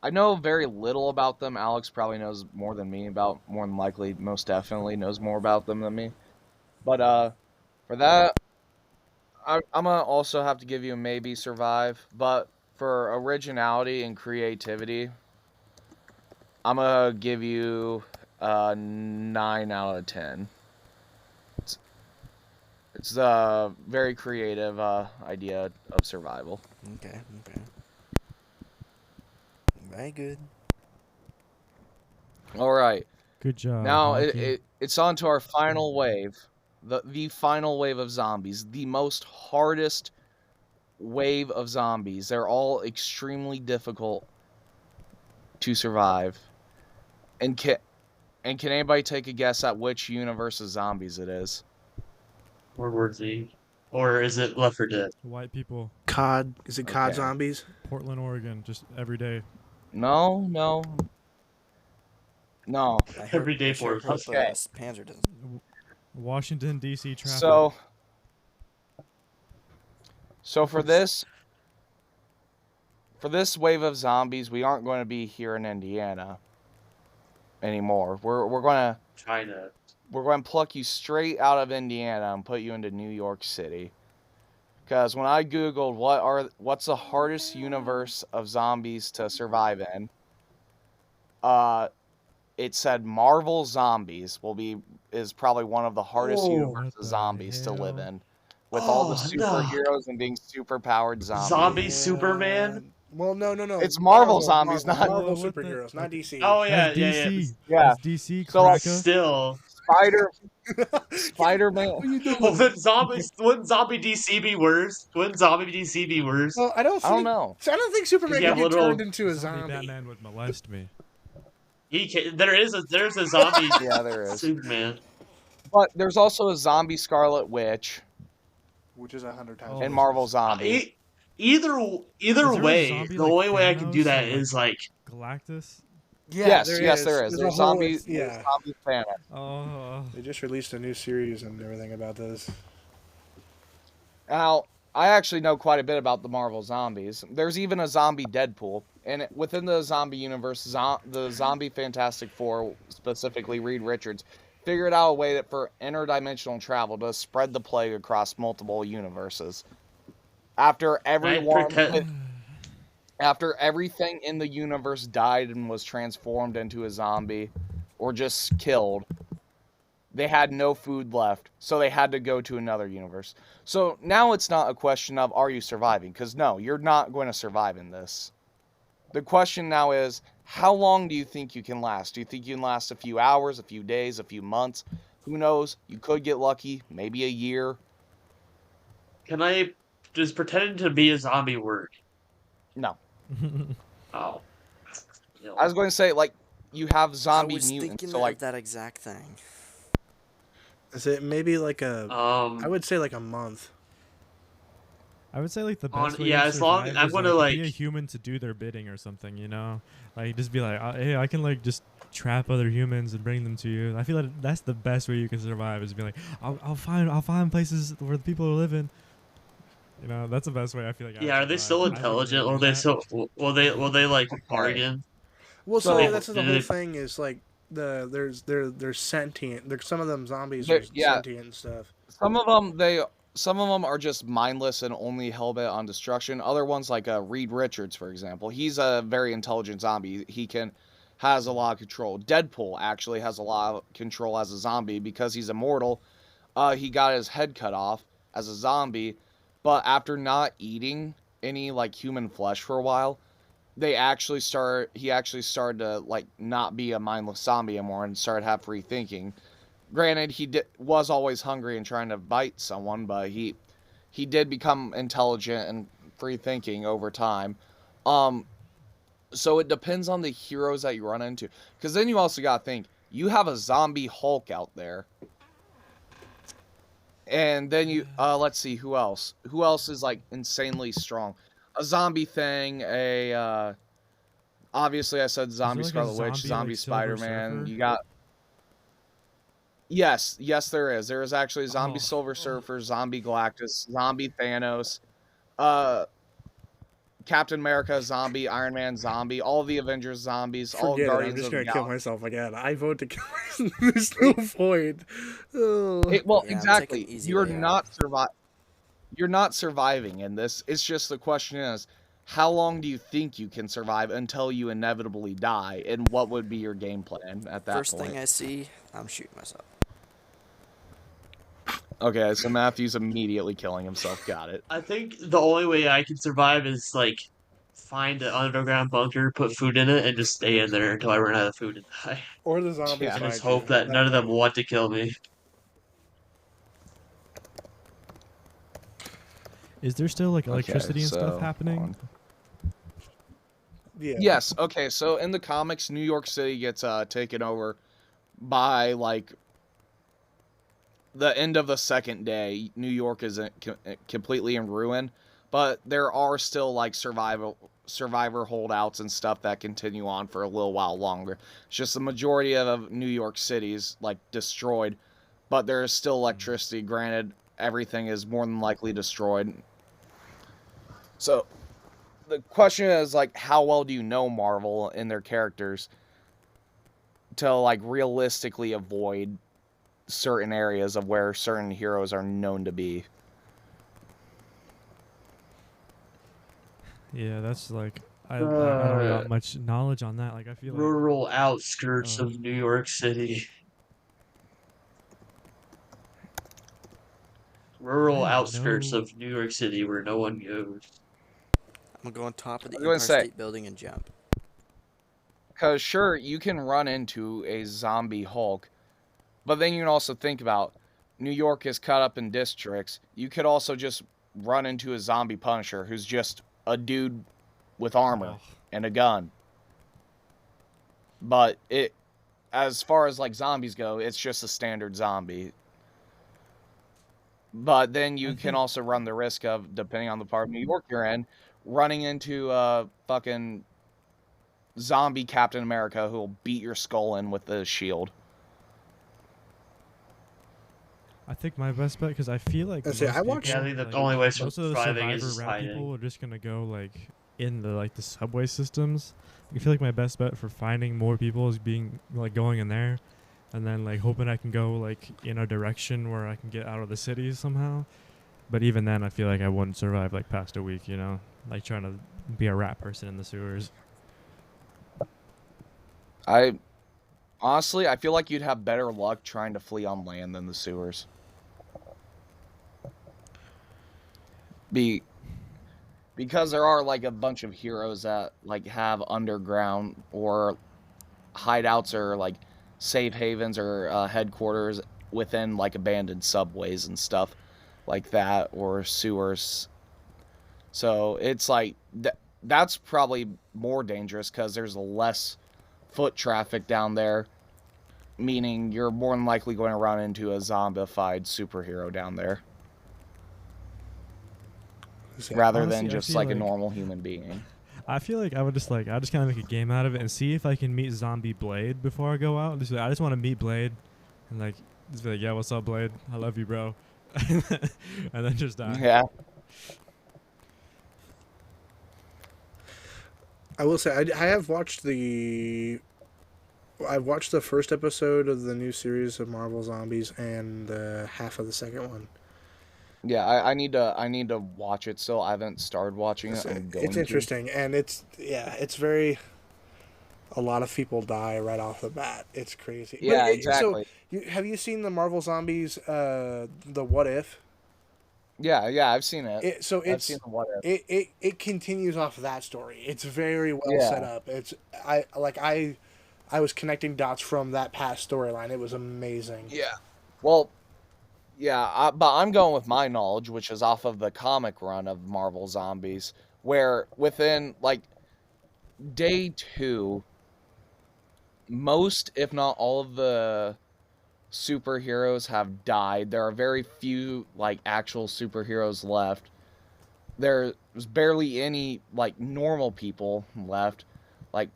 I know very little about them. Alex probably knows more than me about, more than likely, most definitely knows more about them than me. But for that, I'm gonna also have to give you a maybe survive. But for originality and creativity, I'm gonna give you a 9 out of 10. It's a very creative idea of survival. Okay. Very good. All right. Good job. Now Mikey. it's on to our final wave, the final wave of zombies, the most hardest wave of zombies. They're all extremely difficult to survive, and And can anybody take a guess at which universe of zombies it is? World War Z. Or is it Left 4 Dead? White people, COD. Is it COD Okay. zombies? Portland, Oregon, just every day. No. I heard, Every day I sure for hope Okay. Panzer doesn't. Washington D.C. traffic. So for this wave of zombies, we aren't going to be here in Indiana anymore. We're going China. to pluck you straight out of Indiana and put you into New York City. Because when I googled what's the hardest universe of zombies to survive in, it said Marvel Zombies is probably one of the hardest Oh, universes what of the zombies to live hell? in, with all the Oh, no. superheroes and being super powered zombies. Zombie Superman? Well, no. It's Marvel zombies, not- Marvel What the- superheroes, not okay. DC. Oh, yeah, That's yeah, DC. Yeah. That's DC. So, like, Kraka. Still. Spider-Man. What are you doing? Well, then wouldn't Zombie DC be worse? Wouldn't Zombie DC be worse? Well, I don't know. think Superman You can have get little- turned into a Zombie zombie. Batman would molest me. There's a zombie Yeah, there is. Superman. But there's also a zombie Scarlet Witch Which is 100 times. Oh, and Marvel Zombie. Either there a way, zombie the like only way I can do Thanos that or, like- is like Galactus. Yes, there is. There's a There's whole- zombie yeah. Thanos. Oh. They just released a new series and everything about this. Now, I actually know quite a bit about the Marvel Zombies. There's even a zombie Deadpool. And within the zombie universe, the zombie Fantastic Four, specifically Reed Richards, figured out a way for interdimensional travel to spread the plague across multiple universes. After after everything in the universe died and was transformed into a zombie or just killed, they had no food left, so they had to go to another universe. So now it's not a question of are you surviving, because no, you're not going to survive in this. The question now is, how long do you think you can last? Do you think you can last a few hours, a few days, a few months? Who knows? You could get lucky, maybe a year. can I just pretend to be a zombie work? No. Oh. I was going to say, like, you have zombie I was mutants, thinking so like of that exact thing. Is it maybe like I would say like a month. I would say like the On- best way yeah, to as long- survive I'm is, gonna, be like- a human to do their bidding or something, you know? Like just be like, hey, I can like just trap other humans and bring them to you. I feel like that's the best way you can survive is be like, I'll find places where the people are living. You know, that's the best way I feel like. I would Yeah, are they survive. still I would intelligent? really Will do they that. still will they like bargain? Well, So- so that's the Did whole it- thing is like they're sentient. Some of them zombies They're- are yeah. sentient and stuff. some of them are just mindless and only hell-bent on destruction. Other ones, like Reed Richards, for example, he's a very intelligent zombie. He has a lot of control. Deadpool actually has a lot of control as a zombie because he's immortal. He got his head cut off as a zombie, but after not eating any like human flesh for a while, he actually started to like not be a mindless zombie anymore and started to have free thinking. Granted, he was always hungry and trying to bite someone, but he did become intelligent and free thinking over time. So it depends on the heroes that you run into, because then you also gotta think you have a zombie Hulk out there, and then you let's see who else is like insanely strong. A zombie thing, obviously I said zombie like, a Scarlet Witch, zombie, zombie like, Silver Spider-Man. Surfer? You got yes, there is. There is actually zombie Oh. Silver Surfer, zombie Galactus, zombie Thanos, Captain America zombie, Iron Man zombie, all the Avengers zombies, all Forget it. I'm Guardians just of the gonna kill Galaxy. myself again. I vote to kill myself. There's no point. Oh. Well, Yeah, I'm exactly. taking easy You're way out. You're not surviving in this. It's just the question is, how long do you think you can survive until you inevitably die, and what would be your game plan at that First point? thing I see, I'm shooting myself. Okay, so Matthew's immediately killing himself. Got it. I think the only way I can survive is like find an underground bunker, put food in it, and just stay in there until I run out of food and die. Or the zombies. Yeah. And find just you. hope that none of them want to kill me. Is there still like Okay, electricity and so, stuff happening? hold Yeah. Yes. Okay. So in the comics, New York City gets taken over by like the end of the second day, New York is completely in ruin, but there are still like survivor holdouts and stuff that continue on for a little while longer. It's just the majority of New York City's like destroyed, but there is still electricity. Granted, everything is more than likely destroyed. So the question is like, how well do you know Marvel and their characters to like realistically avoid certain areas of where certain heroes are known to be? Yeah, that's like I don't got much knowledge on that. Like I feel like Rural outskirts of New York City. Rural I have outskirts no- of New York City where no one goes. I'm gonna go on top of the I was gonna Empire say- State Building and jump. Because sure, you can run into a zombie Hulk, but then you can also think about New York is cut up in districts. You could also just run into a zombie Punisher who's just a dude with armor and a gun. But as far as like zombies go, it's just a standard zombie. But then you can also run the risk of, depending on the part of New York you're in, running into a fucking zombie Captain America who will beat your skull in with the shield. I think my best bet, because I feel like Let's see, most I watched- Yeah, I people, think the like, only way most of the surviving is survivor rap hiding. people are just gonna go like in the like the subway systems. I feel like my best bet for finding more people is being like going in there, and then like hoping I can go like in a direction where I can get out of the city somehow. But even then, I feel like I wouldn't survive like past a week. You know, like trying to be a rat person in the sewers. Honestly, I feel like you'd have better luck trying to flee on land than the sewers. Because there are like a bunch of heroes that like have underground or hideouts or like safe havens or headquarters within like abandoned subways and stuff like that, or sewers. So it's like that's probably more dangerous because there's less foot traffic down there, meaning you're more than likely going to run into a zombified superhero down there rather Honestly, than I just feel like a like- normal human being. I feel like I would just kind of make a game out of it and see if I can meet Zombie Blade before I go out. Just be like, I just want to meet Blade, and like just be like, yeah, what's up, Blade? I love you, bro, and then just die. Yeah. I will say I have watched I've watched the first episode of the new series of Marvel Zombies and half of the second one. Yeah, I need to watch it still. I haven't started watching it. I'm going It's to. interesting, and it's very. A lot of people die right off the bat. It's crazy. Yeah, exactly. So, have you seen the Marvel Zombies? The What If? Yeah, I've seen it. I've seen the What If. It continues off of that story. It's very well Yeah. set up. I was connecting dots from that past storyline. It was amazing. Yeah. Well, yeah, but I'm going with my knowledge, which is off of the comic run of Marvel Zombies, where within like day 2, most, if not all of the superheroes have died. There are very few like actual superheroes left. There's barely any like normal people left. Like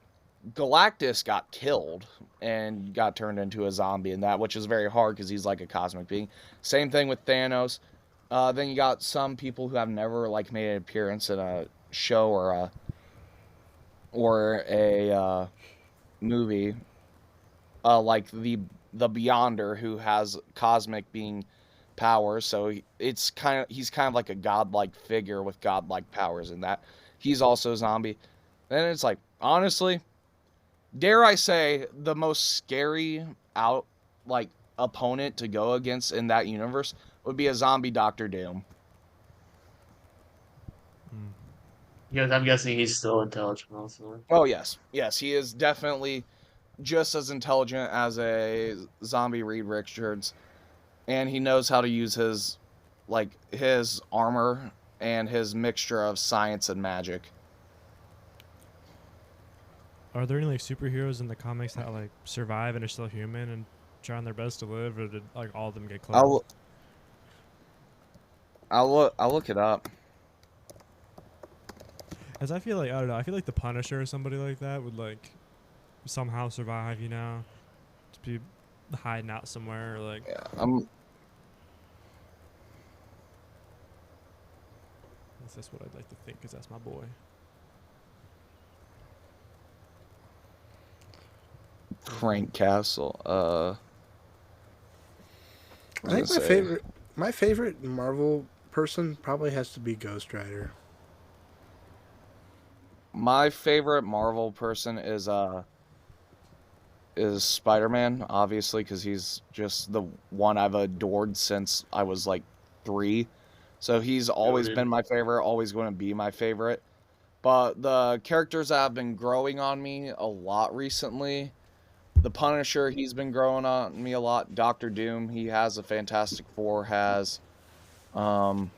Galactus got killed and got turned into a zombie in that, which is very hard because he's like a cosmic being. Same thing with Thanos. Then you got some people who have never like made an appearance in a show or a movie, like the Beyonder, who has cosmic being powers. So he's kind of like a godlike figure with godlike powers in that. He's also a zombie. And it's like, honestly, dare I say, the most scary opponent to go against in that universe would be a zombie Doctor Doom. Because I'm guessing he's still intelligent also. Oh yes, he is definitely just as intelligent as a zombie Reed Richards, and he knows how to use his armor and his mixture of science and magic. Are there any like superheroes in the comics that like survive and are still human and trying their best to live, or did like all of them get I'll cloned? I'll look it up. As I feel like, I don't know, I feel like the Punisher or somebody like that would like somehow survive, you know, to be hiding out somewhere, or like. Yeah, That's what I'd like to think, because that's my boy. Frank Castle. I think my favorite Marvel person probably has to be Ghost Rider. My favorite Marvel person is Spider-Man, obviously, because he's just the one I've adored since I was like 3. So he's always been my favorite, always going to be my favorite. But the characters that have been growing on me a lot recently, the Punisher, he's been growing on me a lot. Doctor Doom, he has a Fantastic Four, has. Moon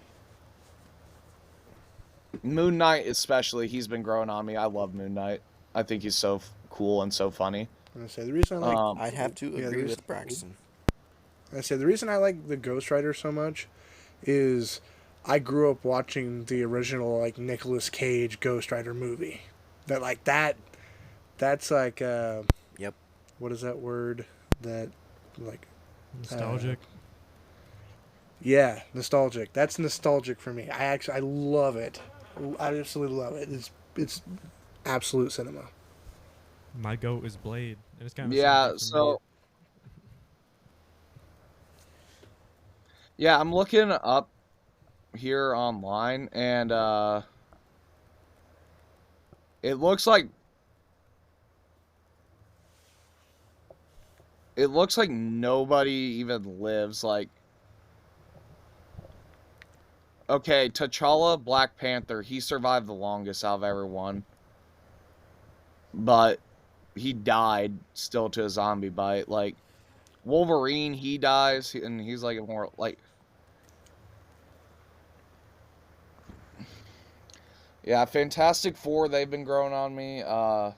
Knight especially, he's been growing on me. I love Moon Knight. I think he's so cool and so funny. I'm gonna say the reason I like I'd have to agree with Braxton. I say the reason I like the Ghost Rider so much is I grew up watching the original like Nicolas Cage Ghost Rider movie. That's like Yep. What is that word? That like Nostalgic. yeah, nostalgic. That's nostalgic for me. I love it. I absolutely love it. It's absolute cinema. My goat is Blade, and it's kind of Yeah, so yeah, I'm looking up here online, and it looks like nobody even lives. Like, okay, T'Challa, Black Panther, he survived the longest out of everyone, but he died still to a zombie bite. Like, Wolverine, he dies, and he's like more like. Yeah, Fantastic Four, they've been growing on me. I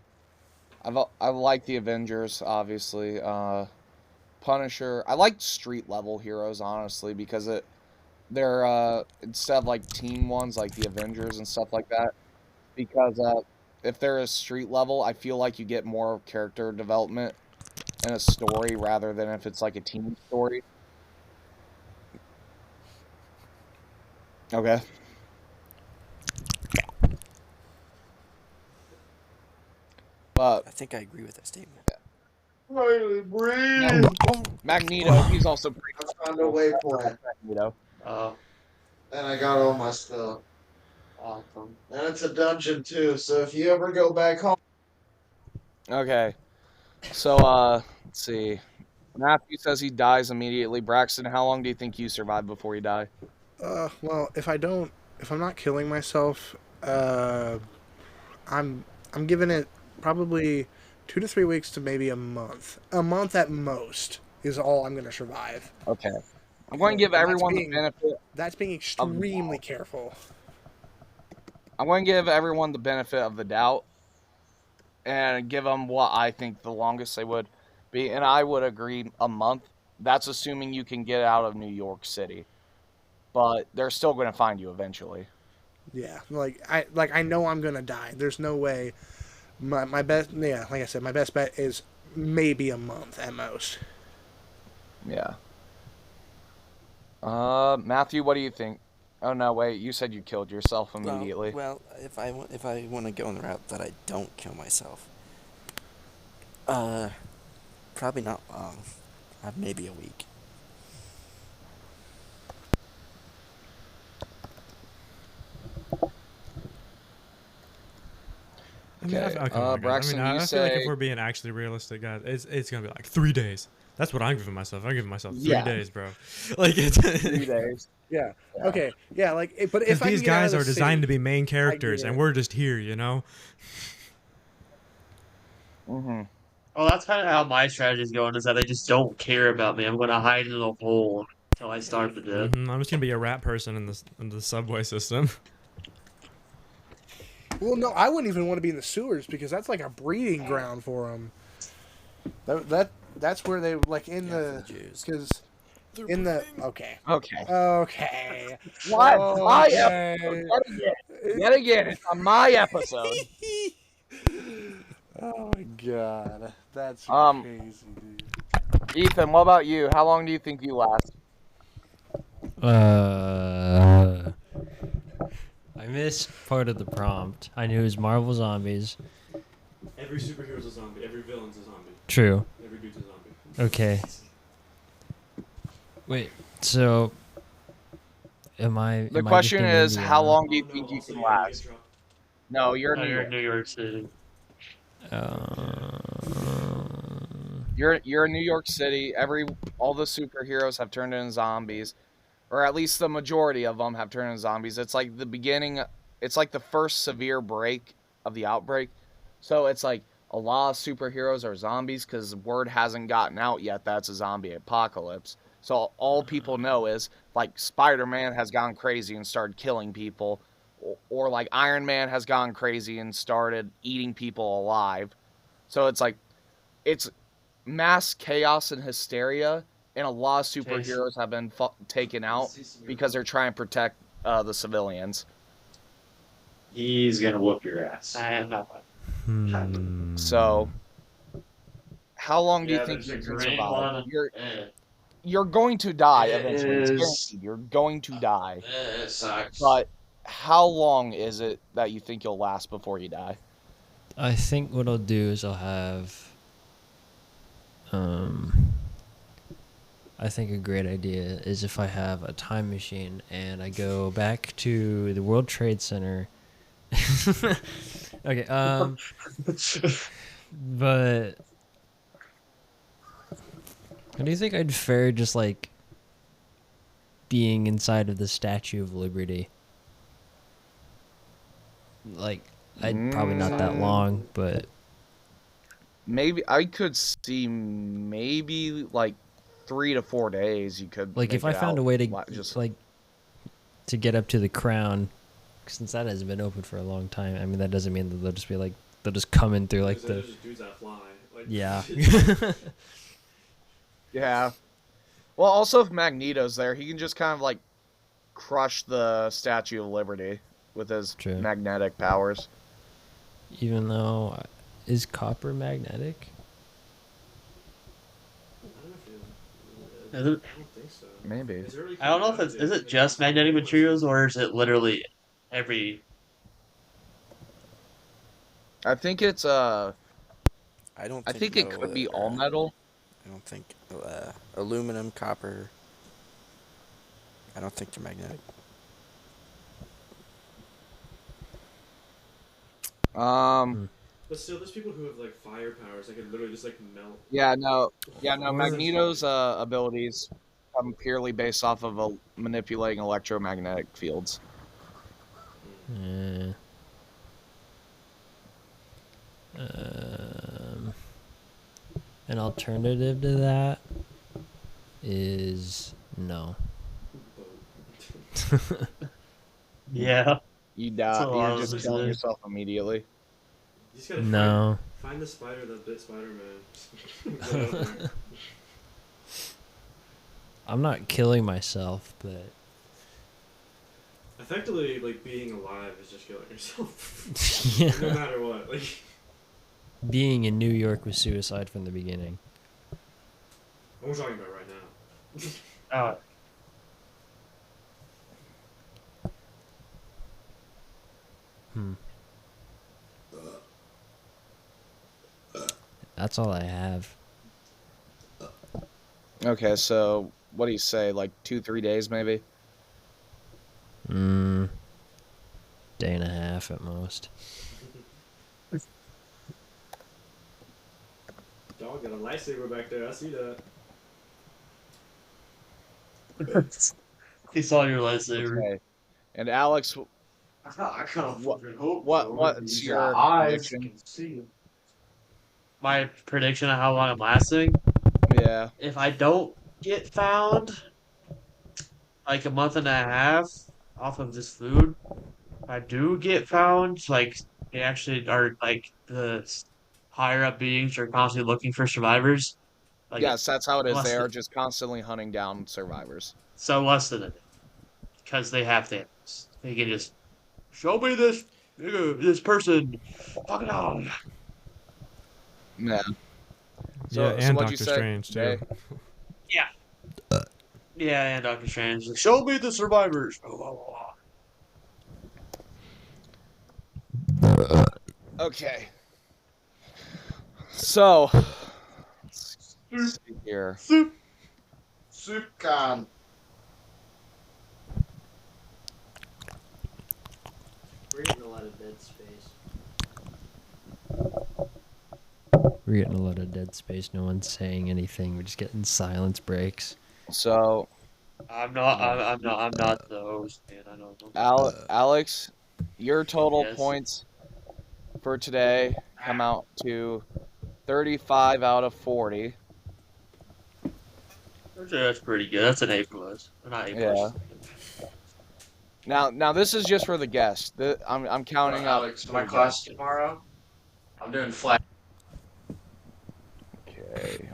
like the Avengers, obviously. Punisher. I like street level heroes, honestly, because they're instead of like team ones like the Avengers and stuff like that. Because if they're a street level, I feel like you get more character development in a story rather than if it's like a team story. Okay. But I think I agree with that statement. Finally breathe. Magneto, he's also pretty I found a waypoint. Magneto. And I got all my stuff. Awesome. And it's a dungeon too, so if you ever go back home. Okay. So, let's see. Matthew says he dies immediately. Braxton, how long do you think you survive before you die? Well, if I'm not killing myself, I'm giving it probably 2 to 3 weeks to maybe a month. A month at most is all I'm gonna survive. Okay. I'm going to give everyone the benefit. That's being extremely careful. I'm going to give everyone the benefit of the doubt and give them what I think the longest they would be. And I would agree a month. That's assuming you can get out of New York City. But they're still going to find you eventually. Yeah, I know I'm gonna die. There's no way. My best, yeah, like I said, my best bet is maybe a month at most. Yeah. Matthew, what do you think? Oh no, wait, you said you killed yourself immediately. Well, if I want to go on the route that I don't kill myself, probably not long. Maybe a week. I mean, Okay, come on, guys. Braxton, I you feel like say- if we're being actually realistic, guys, it's gonna be like 3 days. That's what I'm giving myself. I'm giving myself 3 Yeah. days, bro. Like it's 3 days. Yeah. Yeah. Okay. Yeah. But if because I these can get out guys of are the designed to city, be main characters, and it. we're just here, you know. Mm-hmm. Well, that's kind of how my strategy is going. Is that they just don't care about me. I'm going to hide in a hole until I starve to death. I'm just gonna be a rat person in the subway system. Well, no, I wouldn't even want to be in the sewers because that's like a breeding ground for them. That's where they like in Yeah, for the the Jews. because in the okay. Okay. Okay. What? My Okay. episode. Yet again, it's on my episode. Oh my god, that's Um, crazy, dude. Ethan, what about you? How long do you think you last? I missed part of the prompt. I knew it was Marvel Zombies. Every superhero's a zombie. Every villain's a zombie. True. Every dude's a zombie. Okay. Wait, so am I? The am I question just in is, how Indiana? long do you Oh, think no, you also can you gotta last? get dropped. No, you're Oh, in New you're York. in New York City. You're in New York City. All the superheroes have turned into zombies, or at least the majority of them have turned into zombies. It's like the beginning. It's like the first severe break of the outbreak. So it's like a lot of superheroes are zombies because word hasn't gotten out yet that's a zombie apocalypse. So all people know is like Spider-Man has gone crazy and started killing people, or like Iron Man has gone crazy and started eating people alive. So it's mass chaos and hysteria, and a lot of superheroes have been taken out because they're trying to protect the civilians. He's gonna whoop your ass. I am not. So, how long do you Yeah, think there's you a can great survive? one. You're going to die It eventually. It's is. guaranteed. You're going to die. It sucks. But how long is it that you think you'll last before you die? I think what I'll do is I'll have. I think a great idea is if I have a time machine and I go back to the World Trade Center. Okay, but how do you think I'd fare just like being inside of the Statue of Liberty? Like, I'd probably not that long, but Maybe I could see maybe like 3 to 4 days. You could like if make I it found out a way to just like to get up to the crown, since that hasn't been open for a long time. I mean, that doesn't mean that they'll just be like they'll just come in through like Because the there's just dudes that fly. Like, yeah. yeah. Well, also if Magneto's there, he can just kind of like crush the Statue of Liberty with his True. magnetic powers. Even though is copper magnetic? Is it- I don't think so. Maybe. Is there really I don't know if it's is it just magnetic materials or is it literally every. I think it's I don't. I think it metal could be would, all metal. I don't think aluminum, copper. I don't think they're magnetic. But still, there's people who have like fire powers that could literally just like melt. Yeah, no, Or- Magneto's abilities come purely based off of manipulating electromagnetic fields. Yeah. An alternative to that is no. Yeah. You That's die. a lot You're of just them, killing isn't it? yourself immediately. You just gotta No. find the spider that bit Spider-Man. I'm not killing myself, but Effectively, like being alive is just killing yourself. yeah. No matter what. Like, Being in New York was suicide from the beginning. what we're talking about right now. Oh, That's all I have. Okay, so what do you say? Like 2-3 days, maybe. Day and a half at most. Dog got a lightsaber back there. I see that. he saw your lightsaber. Okay. And Alex, I kind of What- fucking hope what- so. what's These your eyes prediction? can see. My prediction of how long I'm lasting. yeah. If I don't get found, like a month and a half off of this food. If I do get found, like they actually are like the higher up beings are constantly looking for survivors. Like, Yes, that's how it is. less They are than- just constantly hunting down survivors. So less than a day. Because they have to. They can just show me this nigga, this person. Fuck it on. Yeah. Yeah, So and what'd you Doctor say? Strange too. Today? Yeah, and Doctor Strange. Like, show me the survivors. Okay. So, let's see here. Soup. Soupcon. We're getting a lot of dead space. We're getting a lot of dead space. No one's saying anything. We're just getting silence breaks. So, I'm not the host, man. I don't know. Alex, your total Yes. points for today come out to 35 out of 40. That's pretty good. That's an A plus. Not A plus. Now this is just for the guests. I'm counting up. Alex, my class tomorrow. I'm doing flat. Okay.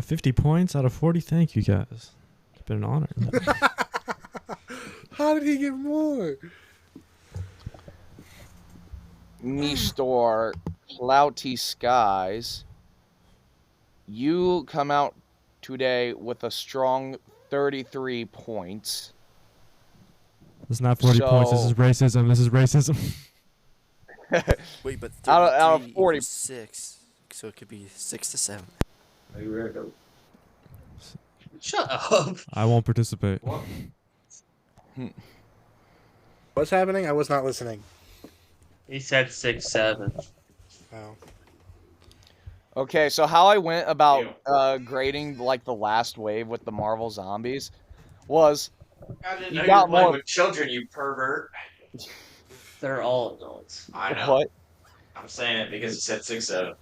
50 points out of 40. Thank you guys. It's been an honor. How did he get more? Mr. Clouty Skies, you come out today with a strong 33 points. This is not 40 points. This is racism. This is racism. Wait, but Out of 33 40. equals 6, so it could be 6 to 7. Are you ready to go? Shut up. I won't participate. What? What's happening? I was not listening. He said 6-7. Oh. Okay, so how I went about grading like the last wave with the Marvel Zombies was I didn't You know got you were playing more- with children, you pervert. They're all adults. I know. what? I'm saying it because it said 6-7.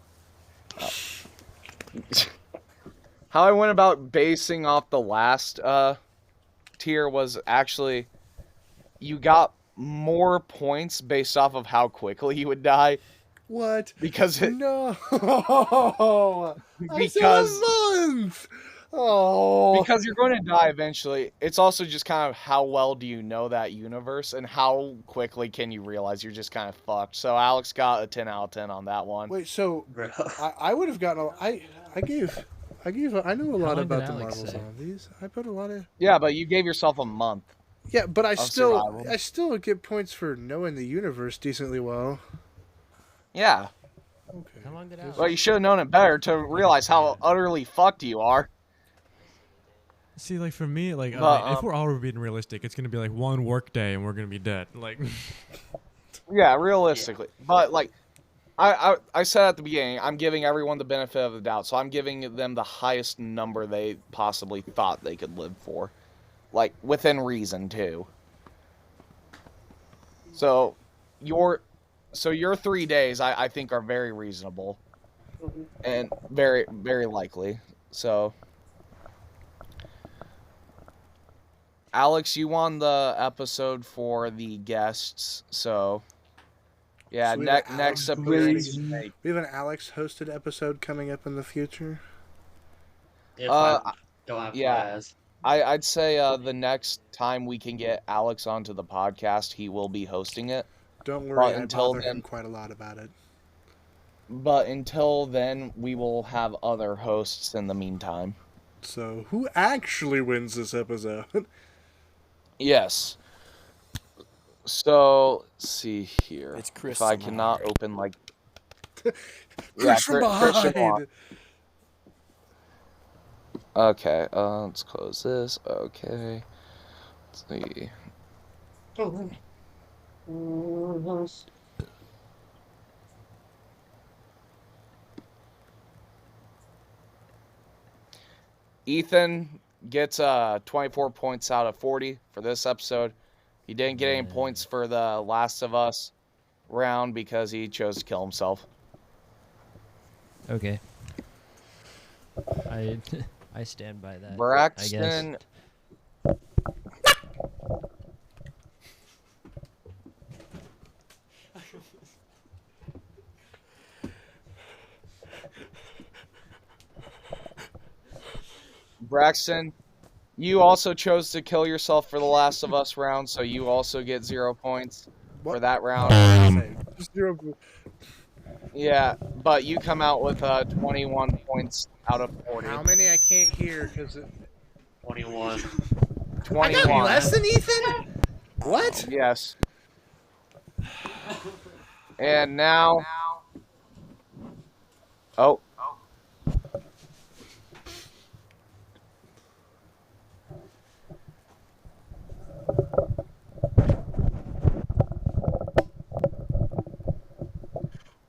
How I went about basing off the last tier was actually you got more points based off of how quickly you would die What? because No. I said because a month. Oh. because you're going to die eventually. It's also just kind of how well do you know that universe and how quickly can you realize you're just kind of fucked. So Alex got a 10 out of 10 on that one. Wait, so Bro. I would have gotten I knew a lot long about did the Alex Marvel say? Zombies. I put a lot of Yeah, but you gave yourself a month. Yeah, but I survival. still get points for knowing the universe decently well. Yeah. Okay. How long did Alex? Well, you should have known it better to realize how utterly fucked you are. See, like for me, like But, if we're all being realistic, it's gonna be like one work day and we're gonna be dead. Like, Yeah, realistically. But like I said at the beginning, I'm giving everyone the benefit of the doubt. So I'm giving them the highest number they possibly thought they could live for. Like within reason too. So your 3 days I think are very reasonable. And very, very likely. So Alex, you won the episode for the guests, so yeah. So we have Next Alex episode, hosting- We have an Alex hosted episode coming up in the future. If Uh, I don't have yeah. class. I'd say the next time we can get Alex onto the podcast, he will be hosting it. Don't worry, But I until bother then- him quite a lot about it. But until then, we will have other hosts in the meantime. So, who actually wins this episode? Yes. So let's see here. It's Chris If I from cannot behind. open like Chris from Christian behind. Okay, let's close this. Okay. Let's see. Ethan gets 24 points out of 40 for this episode. He didn't get any points for the Last of Us round because he chose to kill himself. Okay. I stand by that. Braxton. Braxton, you also chose to kill yourself for the Last of Us round, so you also get 0 points for What? that round. Just 0. Yeah, but you come out with 21 points out of 40. How many I can't hear because 21. I 21. got less than Ethan. What? Yes. And now. Oh.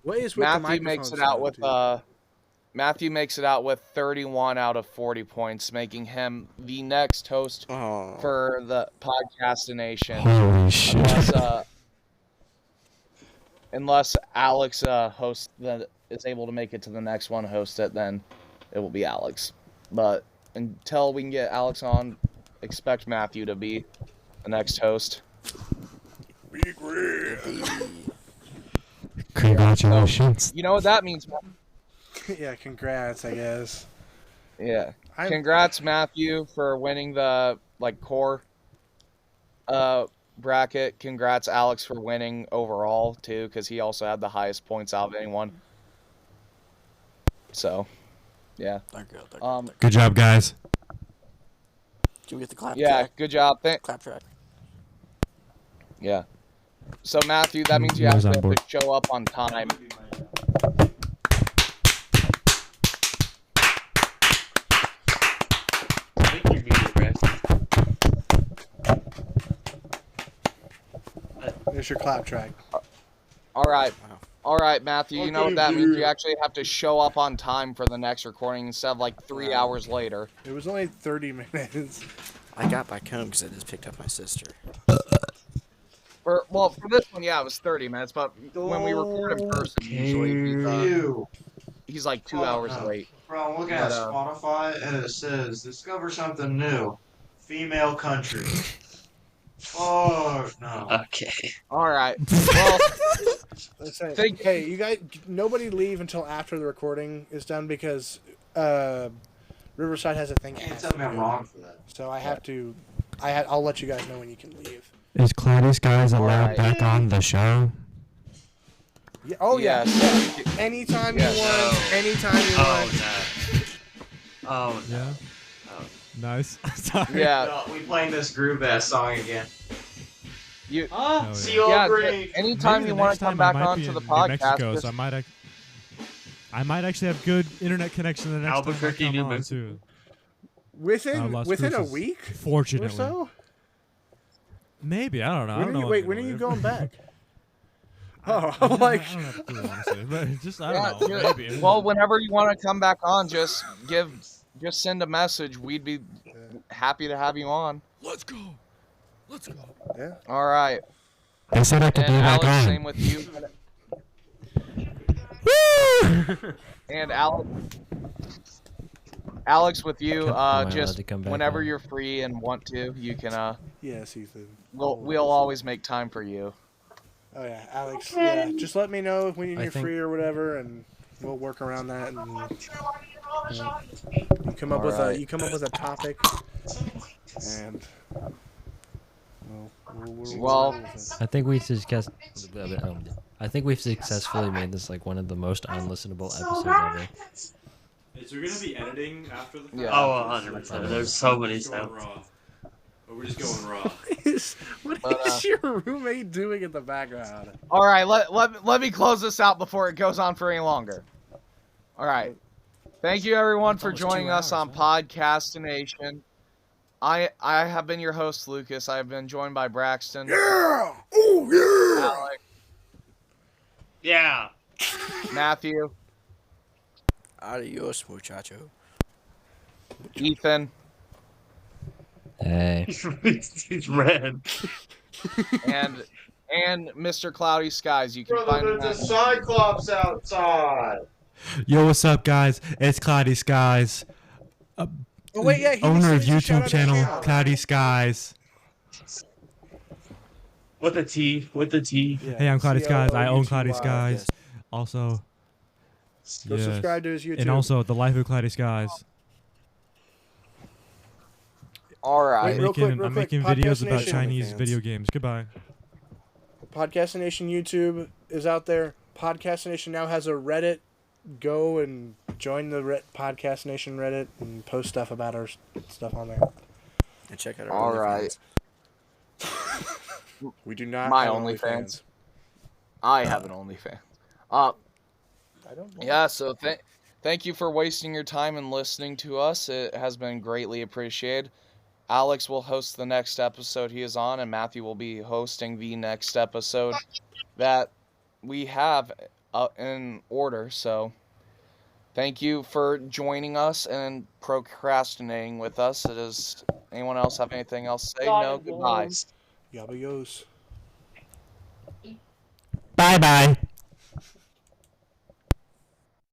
What is with the Matthew makes microphone it out sound, with dude? Matthew makes it out with 31 out of 40 points, making him the next host Oh. for the Podcastination. Holy shit. Unless Alex hosts that is able to make it to the next one, host it, then it will be Alex. But until we can get Alex on, expect Matthew to be the next host. Big red. Congratulations. You know what that means? Yeah, congrats, I guess. Yeah. I'm- Congrats, Matthew, for winning the core bracket. Congrats, Alex, for winning overall too, because he also had the highest points out of anyone. So, yeah. They're good. Good job, guys. Can we get the clap Yeah, track? good job. Clap track. Yeah. So Matthew, that means you have Who's on to board? show up on time. I think you're muted, Braxton. There's your clap track. All right. Wow. All right, Matthew, you know Okay, what that means? dude. You actually have to show up on time for the next recording instead of 3 hours later. It was only 30 minutes. I got back home because I just picked up my sister. For this one, yeah, it was 30 minutes, but when we record in person, usually You. he's like 2 Oh, hours no. late. Bro, I'm looking at But, Spotify and it says discover something new. Female country. Oh no. Okay. All right. Well, Let's say, Thank- hey, you guys, nobody leave until after the recording is done because Riverside has a thing. it Can't has tell to me I'm do. wrong for that. So I have to. I'll let you guys know when you can leave. Is Cloudy Skies allowed Alright. back on the show? Yeah, oh yeah. yes. yeah. Anytime Yes. you want. Anytime you Oh want. no. Oh no. Yeah. Oh. Nice. Sorry. Yeah. No, we playing this groove ass song again. You. Ah, Oh, See yeah. you Yeah. all green. Anytime Maybe you the want next to come time I back might onto be the in New podcast, Mexico, just- so I might actually have good internet connection the next Albuquerque, time I New come on Mexico. too. Within Las a Cruces. week or Fortunately. so. Maybe, I don't know. I When don't are know you, when wait, I'm when are gonna you live. going back? Oh, I I'm like, don't have a clue, honestly, but just I Yeah, don't know. yeah. Maybe. Well, whenever you want to come back on, just send a message. We'd be happy to have you on. Let's go. Let's go. yeah. All right. They said I could And be back Alex, on. same with you. And Alex, with you, Am I allowed just to come back whenever on? you're free and want to, you can. Yes, Ethan. We'll always make time for you. Oh yeah, Alex. Yeah, just let me know when I you're think- free or whatever, and we'll work around that. And you come up with Alright. a topic, and we'll Well- roll with it. I think we've successfully made this like one of the most unlistenable episodes ever. Is there gonna be editing after the fact? Yeah. Oh, 100%. There's so many Just going sounds. raw. Or we're just going raw. What But, is your roommate doing in the background? All right, let me close this out before it goes on for any longer. All right. Thank you everyone for almost 2 joining us on hours, Podcastination. I have been your host, Lucas. I have been joined by Braxton, Yeah! Oh yeah! Alex, Yeah. Matthew, Adios, muchacho. Ethan, Hey. He's red. and Mr. Cloudy Skies. You can Brother, find him there's a at, Cyclops outside. Yo, what's up, guys? It's Cloudy Skies, Oh wait, yeah. He owner of needs to shout YouTube out channel his Cloudy Skies. With a T. With a T. Yeah, Hey, I'm Cloudy Skies. I own Cloudy CLOUTY. Skies. Also, Go yes. subscribe to his YouTube. And also, The Life of Cloudy Skies. All Wait, right. real quick, I'm quick, making Podcast videos about Nation. Chinese OnlyFans. video games. Goodbye. Podcastination YouTube is out there. Podcastination now has a Reddit. Go and join the Podcastination Reddit and post stuff about our stuff on there. And check out our All OnlyFans. right. We do not My have OnlyFans. I have an OnlyFans. Uh, I don't know. yeah. So thank you for wasting your time and listening to us. It has been greatly appreciated. Alex will host the next episode he is on, and Matthew will be hosting the next episode that we have in order. So thank you for joining us and procrastinating with us. Does anyone else have anything else to say? No? Goodbye. Yabba yos. Bye bye.